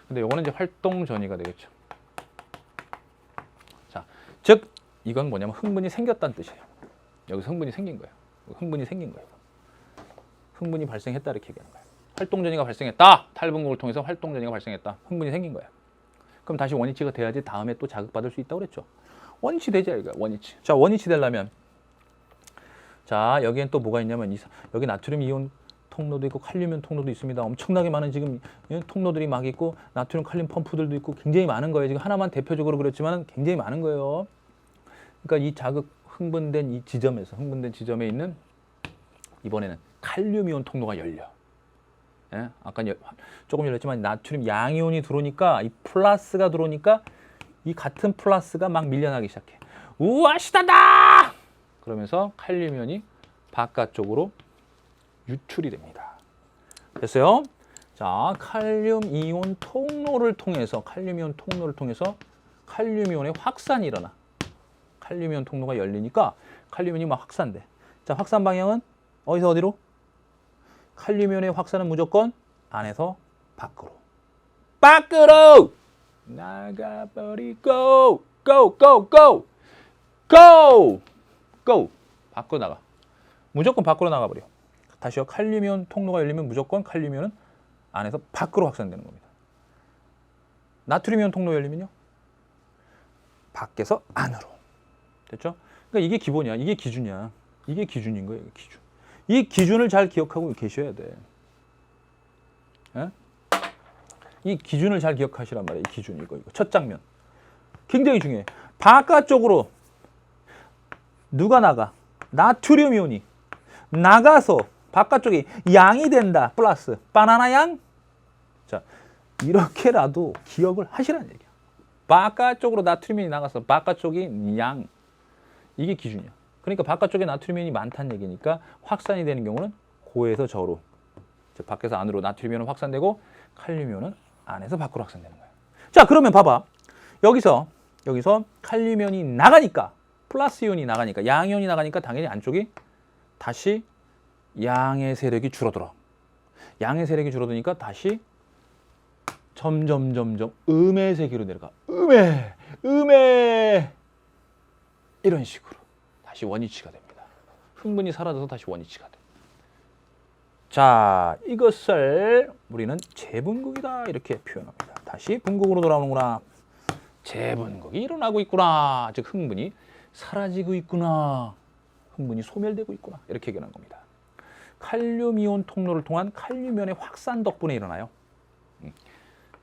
근데 요거는 이제 활동 전이가 되겠죠. 즉 이건 뭐냐면 흥분이 생겼다는 뜻이에요. 여기서 흥분이 생긴 거예요. 흥분이 생긴 거예요. 흥분이 발생했다 이렇게 얘기하는 거예요. 활동전이가 발생했다. 탈분극을 통해서 활동전이가 발생했다. 흥분이 생긴 거예요. 그럼 다시 원위치가 돼야지 다음에 또 자극받을 수 있다고 그랬죠. 원위치 되자 이거야. 원위치. 자, 원위치 되려면 자, 여기엔 또 뭐가 있냐면 여기 나트륨 이온 통로도 있고 칼륨 이온 통로도 있습니다. 엄청나게 많은 지금 통로들이 막 있고 나트륨 칼륨 펌프들도 있고 굉장히 많은 거예요. 지금 하나만 대표적으로 그랬지만 굉장히 많은 거예요. 그러니까 이 자극 흥분된 이 지점에서 흥분된 지점에 있는 이번에는 칼륨 이온 통로가 열려. 예? 아까 조금 열렸지만 나트륨 양이온이 들어오니까 이 플러스가 들어오니까 이 같은 플러스가 막 밀려나기 시작해. 우와 시다다! 그러면서 칼륨 이온이 바깥쪽으로 유출이 됩니다. 됐어요? 자, 칼륨 이온 통로를 통해서 칼륨 이온의 확산이 일어나. 칼륨 이온 통로가 열리니까 칼륨 이온이 막 확산돼. 자, 확산 방향은 어디서 어디로? 칼륨 이온의 확산은 무조건 안에서 밖으로. 밖으로! 나가버리고! go! go! go! go! go! 밖으로 나가. 무조건 밖으로 나가버려. 다시요. 칼륨 이온 통로가 열리면 무조건 칼륨 이온은 안에서 밖으로 확산되는 겁니다. 나트륨 이온 통로 열리면요. 밖에서 안으로. 됐죠? 그러니까 이게 기본이야. 이게 기준이야. 이게 기준인 거예요. 기준. 이 기준을 잘 기억하고 계셔야 돼. 예? 이 기준을 잘 기억하시란 말이에요. 이 기준 이거 첫 장면. 굉장히 중요해. 바깥쪽으로 누가 나가? 나트륨 이온이 나가서 바깥쪽이 양이 된다. 플러스 바나나 양. 자, 이렇게라도 기억을 하시라는 얘기야. 바깥쪽으로 나트륨 이온이 나가서 바깥쪽이 양. 이게 기준이야. 그러니까 바깥쪽에 나트륨 이온이 많다는 얘기니까 확산이 되는 경우는 고에서 저로. 밖에서 안으로 나트륨 이온은 확산되고 칼륨 이온은 안에서 밖으로 확산되는 거예요. 자, 그러면 봐봐. 여기서 칼륨 이온이 나가니까 플러스 이온이 나가니까 양 이온이 나가니까 당연히 안쪽이 다시 양의 세력이 줄어들어. 양의 세력이 줄어드니까 다시 점점 음의 세계로 내려가. 음의 이런 식으로 다시 원위치가 됩니다. 흥분이 사라져서 다시 원위치가 돼. 자, 이것을 우리는 재분극이다 이렇게 표현합니다. 다시 분극으로 돌아오는구나. 재분극이 일어나고 있구나. 즉 흥분이 사라지고 있구나. 흥분이 소멸되고 있구나. 이렇게 얘기하는 겁니다. 칼륨 이온 통로를 통한 칼륨 이온의 확산 덕분에 일어나요.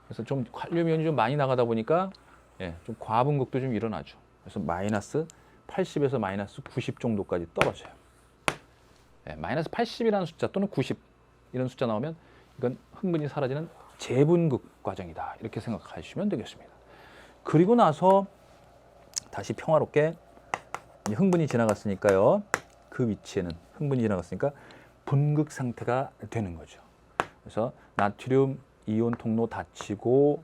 그래서 좀 칼륨 이온이 좀 많이 나가다 보니까 좀 과분극도 좀 일어나죠. 그래서 마이너스 80에서 마이너스 90 정도까지 떨어져요. 마이너스 80이라는 숫자 또는 90 이런 숫자 나오면 이건 흥분이 사라지는 재분극 과정이다. 이렇게 생각하시면 되겠습니다. 그리고 나서 다시 평화롭게 흥분이 지나갔으니까요. 그 위치에는 흥분이 지나갔으니까 분극 상태가 되는 거죠. 그래서 나트륨 이온 통로 닫히고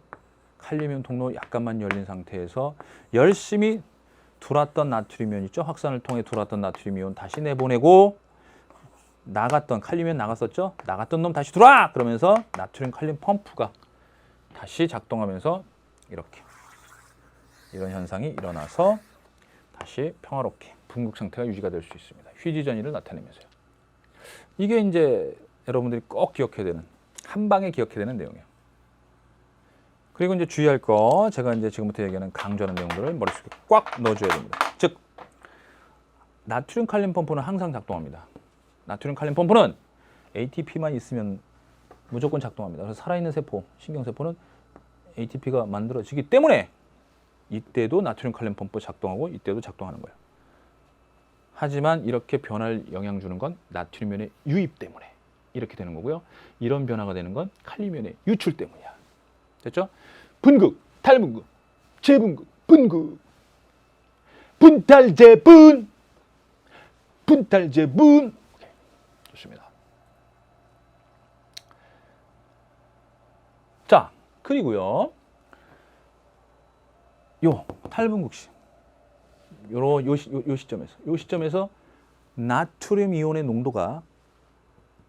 칼륨 이온 통로 약간만 열린 상태에서 열심히 들어왔던 나트륨 이온 있죠. 확산을 통해 들어왔던 나트륨 이온 다시 내보내고 나갔던 칼륨 이온 나갔었죠. 나갔던 놈 다시 들어와! 그러면서 나트륨 칼륨 펌프가 다시 작동하면서 이렇게 이런 현상이 일어나서 다시 평화롭게 분극 상태가 유지가 될 수 있습니다. 휴지전이를 나타내면서요. 이게 이제 여러분들이 꼭 기억해야 되는, 한 방에 기억해야 되는 내용이에요. 그리고 이제 주의할 거, 제가 이제 지금부터 얘기하는 강조하는 내용들을 머릿속에 꽉 넣어줘야 됩니다. 즉, 나트륨 칼륨 펌프는 항상 작동합니다. 나트륨 칼륨 펌프는 ATP만 있으면 무조건 작동합니다. 그래서 살아있는 세포, 신경세포는 ATP가 만들어지기 때문에 이때도 나트륨 칼륨 펌프 작동하고 이때도 작동하는 거예요. 하지만 이렇게 변화를 영향 주는 건 나트륨 이온의 유입 때문에 이렇게 되는 거고요. 이런 변화가 되는 건 칼륨 이온의 유출 때문이야. 됐죠? 분극, 탈분극, 재분극, 분극, 분탈재분, 분탈재분. 오케이. 좋습니다. 자, 그리고요. 요 탈분극시 요 시점에서 나트륨 이온의 농도가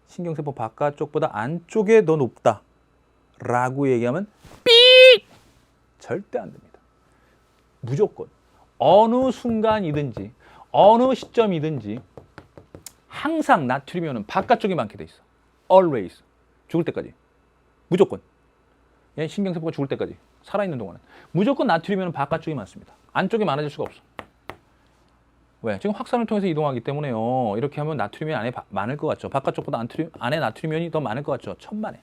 신경세포 바깥쪽보다 안쪽에 더 높다라고 얘기하면 삑! 절대 안 됩니다. 무조건 어느 순간이든지 어느 시점이든지 항상 나트륨 이온은 바깥쪽에 많게 돼 있어. always. 죽을 때까지. 무조건. 예, 신경세포가 죽을 때까지. 살아있는 동안은. 무조건 나트륨 이온은 바깥쪽에 많습니다. 안쪽에 많아질 수가 없어. 왜? 지금 확산을 통해서 이동하기 때문에요. 이렇게 하면 나트륨이 안에 많을 것 같죠. 바깥쪽보다 안에 나트륨 이온이 더 많을 것 같죠. 천만에.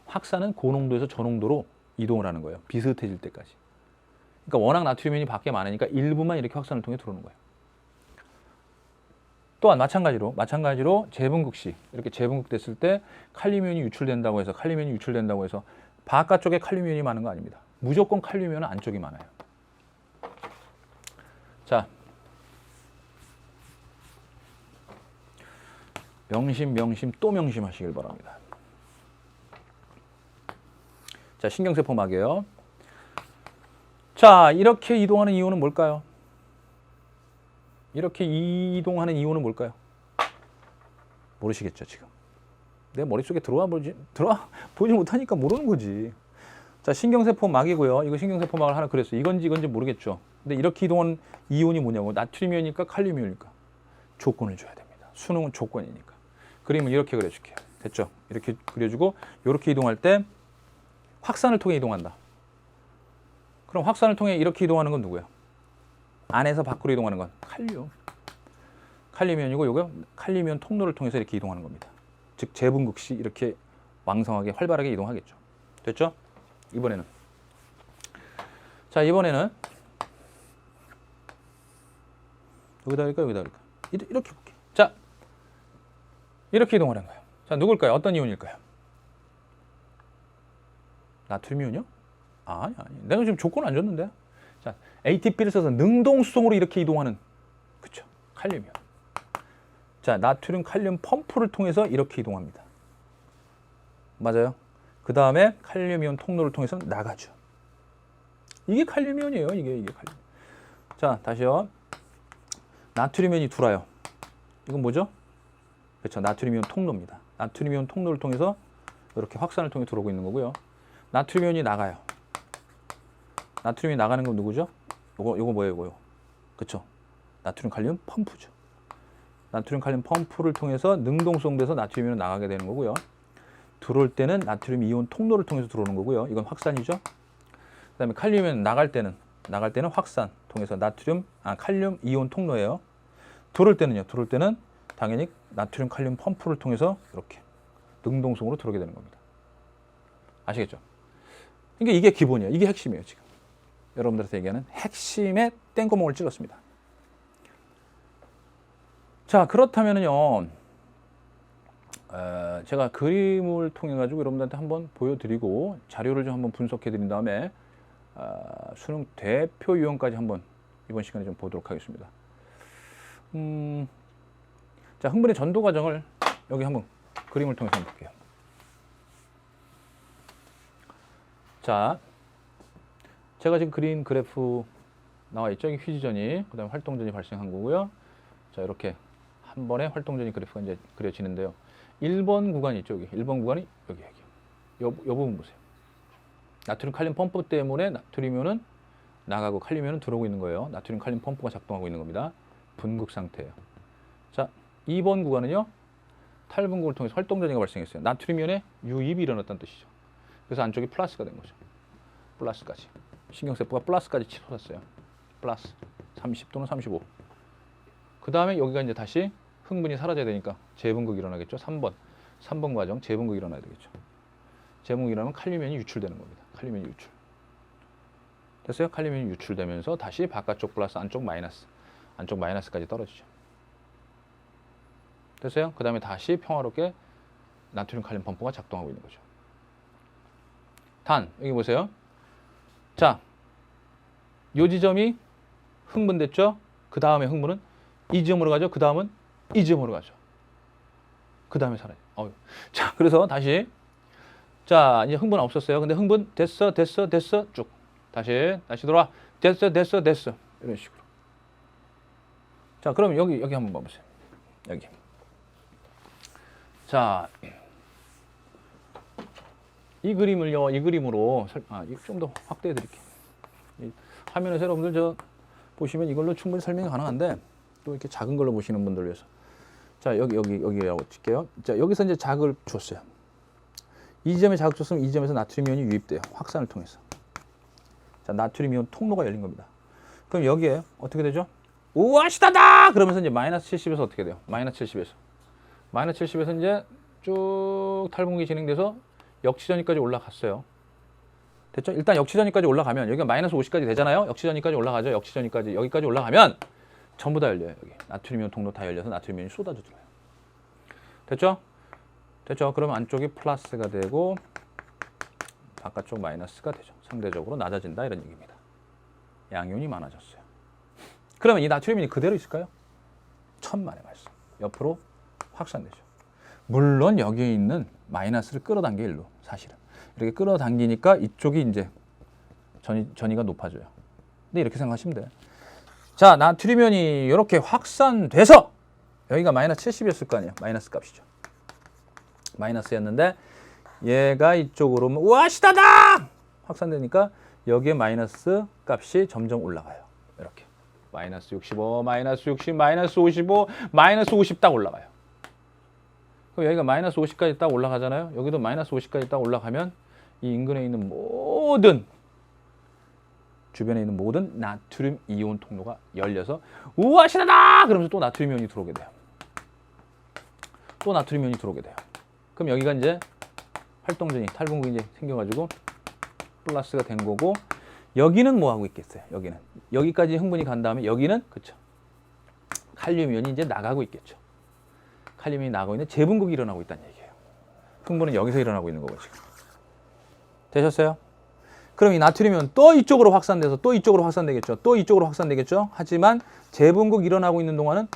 확산은 고농도에서 저농도로 이동을 하는 거예요. 비슷해질 때까지. 그러니까 워낙 나트륨 이온이 밖에 많으니까 일부만 이렇게 확산을 통해 들어오는 거예요. 또한 마찬가지로 재분극시 이렇게 재분극 됐을 때 칼륨 이온이 유출된다고 해서 바깥쪽에 칼륨 이온이 많은 거 아닙니다. 무조건 칼륨 이온은 안쪽이 많아요. 자, 명심 또 명심하시길 바랍니다. 자, 신경세포 막이에요. 자, 이렇게 이동하는 이온은 뭘까요? 이렇게 이동하는 이온은 뭘까요? 모르시겠죠, 지금. 내 머릿속에 보지 못하니까 모르는 거지. 자, 신경세포 막이고요. 이거 신경세포 막을 하나 그렸어요. 이건지 모르겠죠. 근데 이렇게 이동하는 이온이 뭐냐고. 나트륨 이온일까, 칼륨 이온일까? 조건을 줘야 됩니다. 수능은 조건이니까. 그림을 이렇게 그려줄게요. 됐죠? 이렇게 그려주고, 이렇게 이동할 때 확산을 통해 이동한다. 그럼 확산을 통해 이렇게 이동하는 건 누구야? 안에서 밖으로 이동하는 건 칼륨. 칼륨 이온이고, 요거 칼륨 이온 통로를 통해서 이렇게 이동하는 겁니다. 즉 재분극 시 이렇게 왕성하게 활발하게 이동하겠죠. 됐죠? 이번에는 여기다 할까 이렇게 볼게. 자, 이렇게 이동하는 거예요. 자, 누굴까요? 어떤 이온일까요? 나트륨 이온이요? 아니. 내가 지금 조건 안 줬는데. 자, ATP를 써서 능동수송으로 이렇게 이동하는, 그쵸? 칼륨 이온. 자, 나트륨 칼륨 펌프를 통해서 이렇게 이동합니다. 맞아요? 그 다음에 칼륨 이온 통로를 통해서 나가죠. 이게 칼륨 이온이에요. 이게 칼륨. 자, 다시요. 나트륨 이온이 들어와요. 이건 뭐죠? 그렇죠. 나트륨 이온 통로입니다. 나트륨 이온 통로를 통해서 이렇게 확산을 통해 들어오고 있는 거고요. 나트륨 이온이 나가요. 나트륨이 나가는 건 누구죠? 요거 뭐예요, 이거요? 그쵸? 나트륨 칼륨 펌프죠. 나트륨 칼륨 펌프를 통해서 능동수송돼서 나트륨 이온은 나가게 되는 거고요. 들어올 때는 나트륨 이온 통로를 통해서 들어오는 거고요. 이건 확산이죠. 그다음에 칼륨 이온 나갈 때는 확산 통해서 칼륨 이온 통로예요. 들어올 때는 당연히 나트륨 칼륨 펌프를 통해서 이렇게 능동수송으로 들어오게 되는 겁니다. 아시겠죠? 그러니까 이게 기본이에요. 이게 핵심이에요, 지금. 여러분들한테 얘기하는 핵심의 땡구멍을 찔렀습니다. 자, 그렇다면은요, 제가 그림을 통해 가지고 여러분들한테 한번 보여드리고 자료를 좀 한번 분석해 드린 다음에 수능 대표 유형까지 한번 이번 시간에 좀 보도록 하겠습니다. 자, 흥분의 전도 과정을 여기 한번 그림을 통해서 한번 볼게요. 자, 제가 지금 그린 그래프 나와 있죠. 여기 휴지전이, 그 다음에 활동전이 발생한 거고요. 자, 이렇게 한 번에 활동전이 그래프가 이제 그려지는데요. 1번 구간이 있죠. 여기 1번 구간이 여기. 요 부분 보세요. 나트륨 칼륨 펌프 때문에 나트륨 이온은 나가고 칼륨 이온은 들어오고 있는 거예요. 나트륨 칼륨 펌프가 작동하고 있는 겁니다. 분극 상태예요. 자, 2번 구간은요. 탈분극을 통해서 활동전이가 발생했어요. 나트륨 이온에 유입이 일어났다는 뜻이죠. 그래서 안쪽이 플러스가 된 거죠. 플러스까지. 신경세포가 플러스까지 치솟았어요. 플러스 30 또는 35. 그 다음에 여기가 이제 다시 흥분이 사라져야 되니까 재분극이 일어나겠죠. 3번 과정 재분극이 일어나야 되겠죠. 재분극이 일어나면 칼륨 이온이 유출되는 겁니다. 칼륨 이온 유출. 됐어요? 칼륨 이온이 유출되면서 다시 바깥쪽 플러스 안쪽 마이너스까지 떨어지죠. 됐어요? 그 다음에 다시 평화롭게 나트륨 칼륨 펌프가 작동하고 있는 거죠. 단, 여기 보세요. 자, 요 지점이 흥분됐죠? 그 다음에 흥분은 이 지점으로 가죠. 그 다음은 이 지점으로 가죠. 그 다음에 사라져요. 자, 그래서 다시. 자, 이제 흥분 없었어요. 근데 흥분 됐어. 쭉. 다시 돌아와. 됐어. 이런 식으로. 자, 그럼 여기 한번 봐보세요. 여기. 자, 이 그림으로 좀 더 확대해 드릴게요. 화면에서 여러분들 보시면 이걸로 충분히 설명이 가능한데 또 이렇게 작은 걸로 보시는 분들 위해서 자 여기라고 칠게요. 자 여기서 이제 자극을 줬어요. 이 지점에 자극 줬으면 이 지점에서 나트륨 이온이 유입돼요. 확산을 통해서. 자 나트륨 이온 통로가 열린 겁니다. 그럼 여기에 어떻게 되죠? 우와 시다다 그러면서 이제 마이너스 70에서 어떻게 돼요? 마이너스 70에서 이제 쭉 탈분기 진행돼서 역치전위까지 올라갔어요. 됐죠? 일단 역치전위까지 올라가면 여기가 마이너스 50까지 되잖아요. 역치전위까지 올라가죠. 역치전위까지 여기까지 올라가면 전부 다 열려요. 여기 나트륨 이온 통로 다 열려서 나트륨 이온이 쏟아져 들어요. 됐죠? 됐죠? 그럼 안쪽이 플러스가 되고 바깥쪽 마이너스가 되죠. 상대적으로 낮아진다 이런 얘기입니다. 양이온이 많아졌어요. 그러면 이 나트륨 이온이 그대로 있을까요? 천만의 말씀. 옆으로 확산되죠. 물론 여기에 있는 마이너스를 끌어당겨 일로 사실은. 이렇게 끌어당기니까 이쪽이 이제 전위가 높아져요. 근데 이렇게 생각하시면 돼요. 자, 나트륨 이온이 이렇게 확산돼서 여기가 마이너스 70이었을 거 아니에요. 마이너스 값이죠. 마이너스였는데 얘가 이쪽으로 오면 우와 시다다! 확산되니까 여기에 마이너스 값이 점점 올라가요. 이렇게. 마이너스 65, 마이너스 60, 마이너스 55, 마이너스 50 딱 올라가요. 그럼 여기가 마이너스 50까지 딱 올라가잖아요. 여기도 마이너스 50까지 딱 올라가면 이 인근에 있는 모든 주변에 있는 모든 나트륨 이온 통로가 열려서 우와 신나다! 그러면서 또 나트륨 이온이 들어오게 돼요. 또 나트륨 이온이 들어오게 돼요. 그럼 여기가 이제 활동전이 탈분국이 이제 생겨가지고 플러스가 된 거고 여기는 뭐 하고 있겠어요? 여기는 여기까지 흥분이 간 다음에 여기는 그쵸? 칼륨 이온이 이제 나가고 있겠죠. 칼륨이 이온이 나가고 있는 재분국이 일어나고 있다는 얘기예요. 흥분은 여기서 일어나고 있는 거고 지금. 되셨어요? 그럼 이 나트륨 이온 또 이쪽으로 확산돼서 또 이쪽으로 확산되겠죠. 또 이쪽으로 확산되겠죠. 하지만 재분국 일어나고 있는 동안은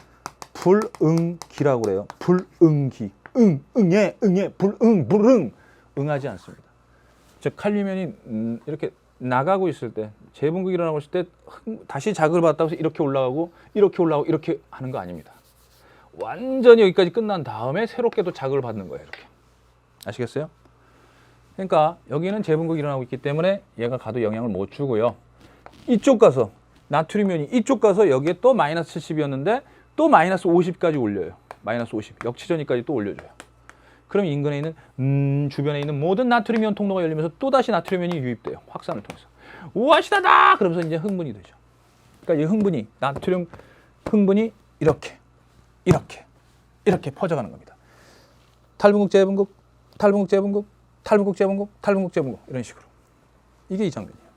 불응기라고 그래요. 불응기. 응애, 불응. 응하지 않습니다. 즉 칼륨 이온이 이렇게 나가고 있을 때 재분국이 일어나고 있을 때 다시 자극을 받았다고 해서 이렇게 올라가고 이렇게 하는 거 아닙니다. 완전히 여기까지 끝난 다음에 새롭게 또 자극을 받는 거예요. 이렇게. 아시겠어요? 그러니까 여기는 재분국이 일어나고 있기 때문에 얘가 가도 영향을 못 주고요. 이쪽 가서 나트륨 이온이 이쪽 가서 여기에 또 마이너스 70이었는데 또 마이너스 50까지 올려요. 마이너스 50. 역치전위까지 또 올려줘요. 그럼 인근에 있는 주변에 있는 모든 나트륨 이온 통로가 열리면서 또다시 나트륨 이온이 유입돼요. 확산을 통해서. 우와 시다다! 그러면서 이제 흥분이 되죠. 그러니까 이 흥분이 나트륨 흥분이 이렇게 퍼져가는 겁니다. 탈분국 재분국 이런 식으로. 이게 이 장면이에요.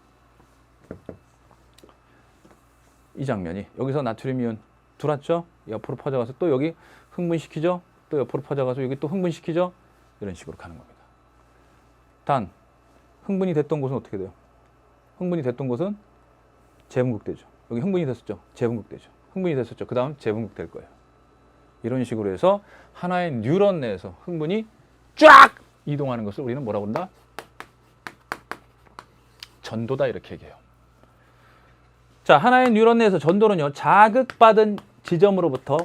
이 장면이 여기서 나트륨 이온 들어왔죠? 옆으로 퍼져가서 또 여기 흥분시키죠? 또 옆으로 퍼져가서 여기 또 흥분시키죠? 이런 식으로 가는 겁니다. 단 흥분이 됐던 곳은 어떻게 돼요? 흥분이 됐던 곳은 재분국되죠. 여기 흥분이 됐었죠? 재분국되죠. 흥분이 됐었죠? 그 다음 재분국될 거예요. 이런 식으로 해서 하나의 뉴런 내에서 흥분이 쫙 이동하는 것을 우리는 뭐라고 한다? 전도다 이렇게 얘기해요. 자, 하나의 뉴런 내에서 전도는요. 자극받은 지점으로부터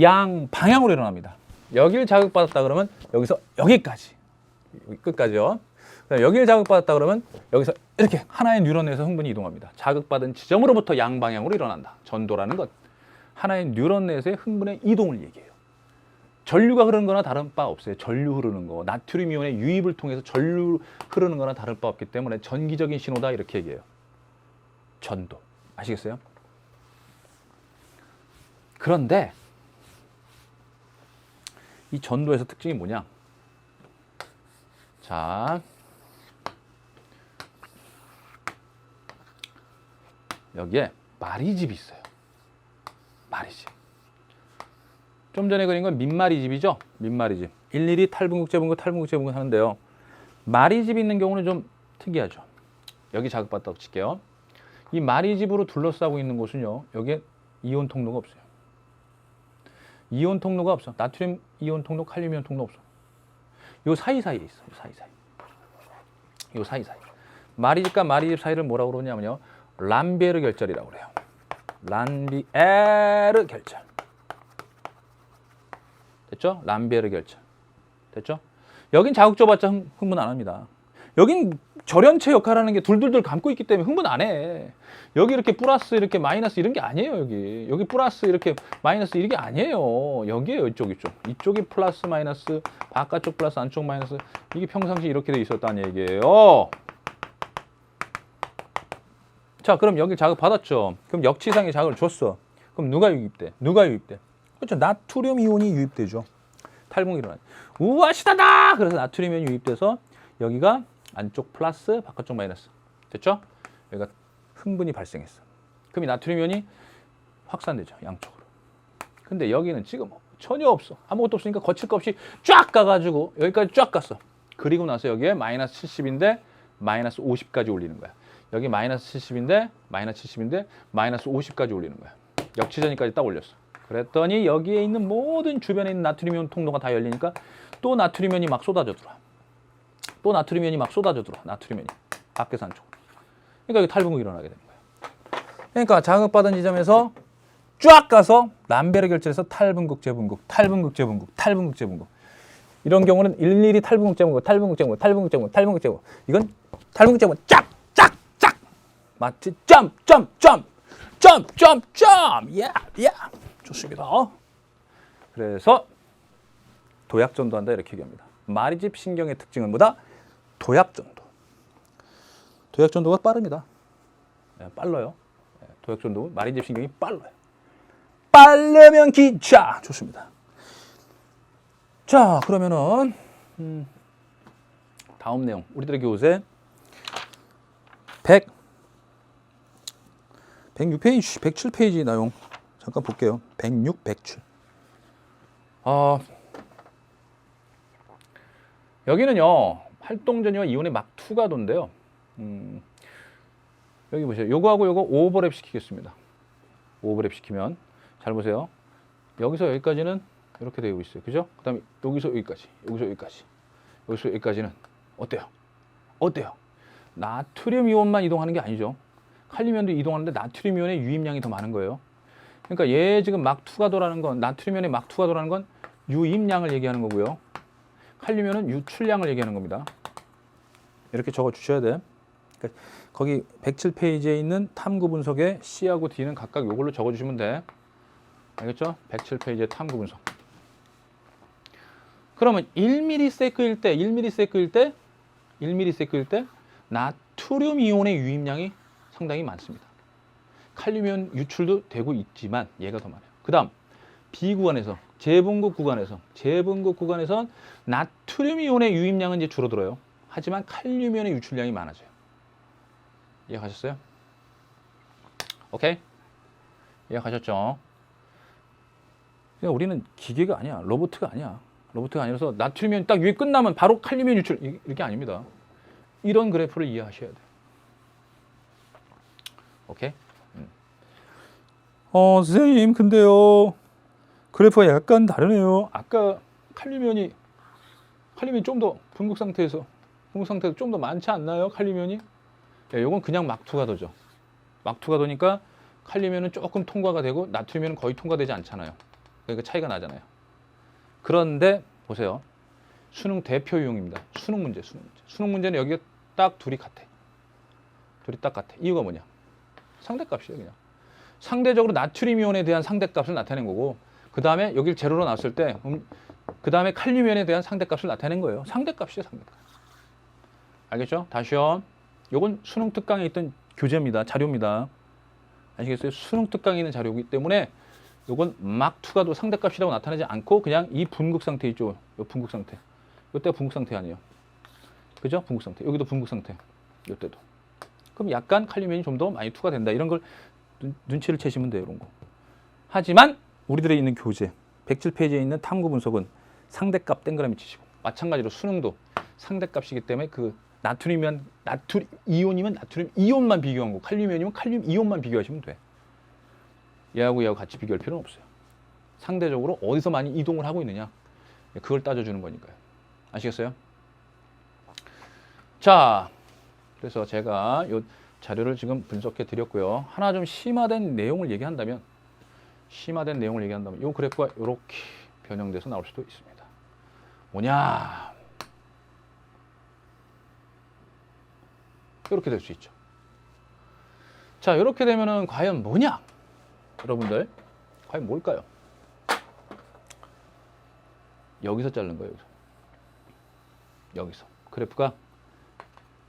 양 방향으로 일어납니다. 여기를 자극받았다 그러면 여기서 여기까지. 여기 끝까지요. 여기를 자극받았다 그러면 여기서 이렇게 하나의 뉴런 내에서 흥분이 이동합니다. 자극받은 지점으로부터 양 방향으로 일어난다. 전도라는 것. 하나의 뉴런 내에서의 흥분의 이동을 얘기해요. 전류가 흐르는 거나 다른 바 없어요. 전류 흐르는 거. 나트륨 이온의 유입을 통해서 전류 흐르는 거나 다른 바 없기 때문에 전기적인 신호다 이렇게 얘기해요. 전도. 아시겠어요? 그런데 이 전도에서 특징이 뭐냐? 자, 여기에 마리집이 있어요. 마리집. 좀 전에 그린 건 민마리집이죠? 민마리집. 일일이 탈분국, 재분국 하는데요. 마리집이 있는 경우는 좀 특이하죠. 여기 자극받았다고 칠게요. 이 마리집으로 둘러싸고 있는 곳은요. 여기에 이온 통로가 없어요. 이온 통로가 없어. 나트륨 이온 통로, 칼륨 이온 통로 없어. 요 사이사이에 있어. 요 사이사이. 마리집과 마리집 사이를 뭐라고 그러냐면요. 람비에르 결절이라고 그래요. 람비에르 결절. 됐죠? 람비에르 결절. 됐죠? 여긴 자극 줘봤자 흥분 안 합니다. 여긴 절연체 역할하는 게 둘둘둘 감고 있기 때문에 흥분 안 해. 여기 이렇게 플러스 이렇게 마이너스 이런 게 아니에요. 여기 플러스 이렇게 마이너스 이게 아니에요. 여기에요. 이쪽이 플러스 마이너스 바깥쪽 플러스 안쪽 마이너스 이게 평상시 이렇게 돼 있었다는 얘기예요. 자, 그럼 여기 자극 받았죠. 그럼 역치상의 자극을 줬어. 그럼 누가 유입돼? 그렇죠. 나트륨 이온이 유입되죠. 탈봉이 일어나죠. 우와 시다다. 그래서 나트륨 이온이 유입돼서 여기가 안쪽 플러스 바깥쪽 마이너스 됐죠? 여기가 흥분이 발생했어. 그럼 이 나트륨 이온이 확산되죠. 양쪽으로. 근데 여기는 지금 전혀 없어. 아무것도 없으니까 거칠 거 없이 쫙 가가지고 여기까지 쫙 갔어. 그리고 나서 여기에 마이너스 70인데 마이너스 50까지 올리는 거야. 여기 마이너스 70인데 마이너스 50까지 올리는 거야. 역치전이까지 딱 올렸어. 그랬더니 여기에 있는 모든 주변에 있는 나트륨 이온 통로가 다 열리니까 또 나트륨 이온이 막 쏟아져 들어와. 나트륨 이온이 밖에서 안쪽으로. 그러니까 여기 탈분극이 일어나게 되는 거예요. 그러니까 자극받은 지점에서 쫙 가서 람베르 결절에서 탈분극, 재분극. 이런 경우는 일일이 탈분극, 재분극. 이건 탈분극, 재분극 쫙! 마치 점! 좋습니다. 그래서 도약전도한다 이렇게 얘기합니다. 마리집 신경의 특징은 뭐다? 도약전도가 빠릅니다. 빨라요. 도약전도 마리집 신경이 빨라요. 빠르면 기차. 좋습니다. 자, 그러면은 다음 내용 우리들의 교재 106페이지, 107페이지 내용 잠깐 볼게요. 106, 107. 여기는요 활동전이와 이온의 막2가도인데요. 여기 보세요. 요거하고 요거 오버랩 시키겠습니다. 오버랩 시키면 잘 보세요. 여기서 여기까지는 이렇게 되고 있어요. 그죠? 그 다음에 여기서 여기까지는 어때요? 나트륨 이온만 이동하는 게 아니죠. 칼륨 이온도 이동하는데 나트륨 이온의 유입량이 더 많은 거예요. 그러니까 얘 지금 막2가도라는 건 나트륨 이온의 막2가도라는 건 유입량을 얘기하는 거고요. 칼륨 이온은 유출량을 얘기하는 겁니다. 이렇게 적어 주셔야 돼. 그러니까 거기 107페이지에 있는 탐구 분석의 C하고 D는 각각 이걸로 적어 주시면 돼. 알겠죠? 107페이지의 탐구 분석. 그러면 1mS일 때 나트륨 이온의 유입량이 상당히 많습니다. 칼륨 이온 유출도 되고 있지만 얘가 더 많아요. 그 다음 B구간에서 재분극 구간에선 나트륨 이온의 유입량은 이제 줄어들어요. 하지만 칼륨 이온의 유출량이 많아져요. 이해가셨어요? 오케이? 이해가셨죠? 그러니까 우리는 기계가 아니야. 로봇가 아니라서 나트륨 이온 딱 위에 끝나면 바로 칼륨 이온 유출 이렇게 아닙니다. 이런 그래프를 이해하셔야 돼요. 오케이? 선생님 근데요 그래프가 약간 다르네요. 아까 칼륨 이온이 좀 더 분극 상태에서 좀 더 많지 않나요? 칼륨 이온이? 요건 그냥 막2가도죠. 막2가도니까 칼륨 이온은 조금 통과가 되고 나트륨 이온은 거의 통과되지 않잖아요. 그러니까 차이가 나잖아요. 그런데 보세요. 수능 대표 유형입니다. 수능 문제는 여기가 딱 둘이 같아. 이유가 뭐냐? 상대값이에요, 그냥. 상대적으로 나트륨 이온에 대한 상대값을 나타낸 거고, 그 다음에 여기를 제로로 놨을 때, 그 다음에 칼륨 이온에 대한 상대값을 나타낸 거예요. 상대값이에요, 상대값. 알겠죠? 다시요. 요건 수능 특강에 있던 교재입니다. 자료입니다. 아시겠어요? 수능 특강에 있는 자료이기 때문에 요건 막2가도 상대값이라고 나타나지 않고 그냥 이 분극 상태 있죠. 요 분극 상태. 요때가 분극 상태 아니에요. 그죠? 분극 상태. 여기도 분극 상태. 요때도. 그럼 약간 칼륨 이온이 좀 더 많이 투과된다. 이런 걸 눈치를 채시면 돼요. 이런 거. 하지만 우리들의 있는 교재 107페이지에 있는 탐구 분석은 상대값 땡그라미 치시고 마찬가지로 수능도 상대값이기 때문에 그 나트륨이면 나트륨 이온이면 나트륨 이온만 비교한 거, 칼륨 이온이면 칼륨 이온만 비교하시면 돼. 얘하고 같이 비교할 필요는 없어요. 상대적으로 어디서 많이 이동을 하고 있느냐 그걸 따져주는 거니까요. 아시겠어요? 자, 그래서 제가 이 자료를 지금 분석해 드렸고요. 하나 좀 심화된 내용을 얘기한다면 이 그래프가 이렇게 변형돼서 나올 수도 있습니다. 뭐냐? 이렇게 될 수 있죠. 자, 이렇게 되면은 과연 뭐냐? 여러분들, 과연 뭘까요? 여기서 자른 거예요. 여기서. 그래프가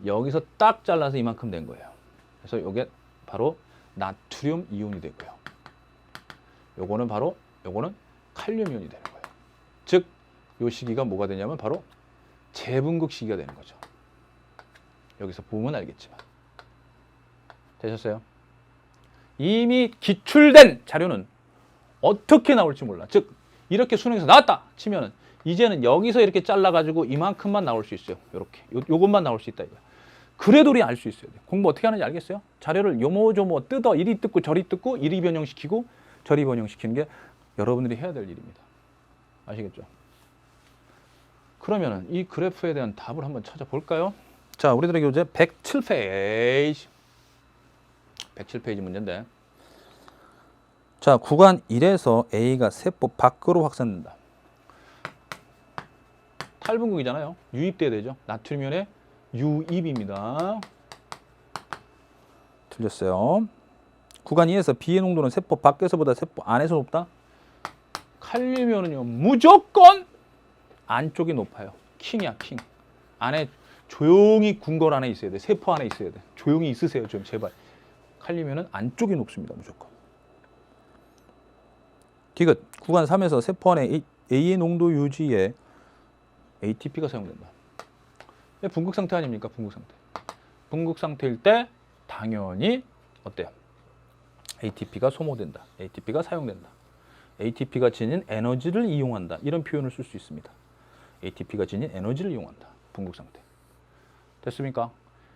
여기서 딱 잘라서 이만큼 된 거예요. 그래서 이게 바로 나트륨 이온이 되고요. 요거는 바로, 요거는 칼륨 이온이 되는 거예요. 즉, 요 시기가 뭐가 되냐면 바로 재분극 시기가 되는 거죠. 여기서 보면 알겠지만. 되셨어요? 이미 기출된 자료는 어떻게 나올지 몰라. 즉, 이렇게 수능에서 나왔다 치면은 이제는 여기서 이렇게 잘라가지고 이만큼만 나올 수 있어요. 요렇게. 요것만 나올 수 있다. 이거. 그래도 우리 알 수 있어야 돼. 공부 어떻게 하는지 알겠어요? 자료를 요모조모 뜯어 이리 뜯고 저리 뜯고 이리 변형시키고 저리 변형시키는 게 여러분들이 해야 될 일입니다. 아시겠죠? 그러면은 이 그래프에 대한 답을 한번 찾아볼까요? 자, 우리들의 교재 107페이지. 107페이지 문제인데. 자, 구간 1에서 A가 세포 밖으로 확산된다. 탈분극이잖아요. 유입돼야 되죠. 나트륨이온의 유입입니다. 틀렸어요. 구간 2에서 B의 농도는 세포 밖에서보다 세포 안에서 높다. 칼륨이온은요, 무조건 안쪽이 높아요. 킹이야, 킹. 안에 조용히 궁궐 안에 있어야 돼. 세포 안에 있어야 돼. 조용히 있으세요, 좀 제발. 칼륨이온은 안쪽이 높습니다, 무조건. 디귿. 구간 3에서 세포 안에 A의 농도 유지에 ATP가 사용된다. 분극 상태 아닙니까? 분극 상태. 분극 상태일 때 당연히 어때요? ATP가 소모된다. ATP가 사용된다. ATP가 지닌 에너지를 이용한다. 이런 표현을 쓸 수 있습니다. ATP가 지닌 에너지를 이용한다. 분극 상태. 됐습니까?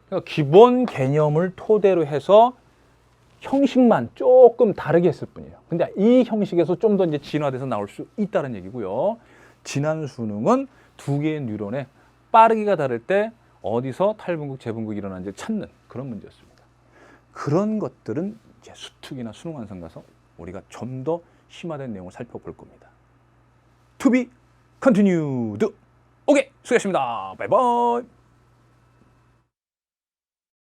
그러니까 기본 개념을 토대로 해서 형식만 조금 다르게 했을 뿐이에요. 근데 이 형식에서 좀 더 이제 진화돼서 나올 수 있다는 얘기고요. 지난 수능은 두 개의 뉴런에 빠르기가 다를 때 어디서 탈분극, 재분극이 일어나는지 찾는 그런 문제였습니다. 그런 것들은 이제 수특이나 수능 완성 가서 우리가 좀 더 심화된 내용을 살펴볼 겁니다. To be continued. 오케이, 수고하셨습니다. 바이바이.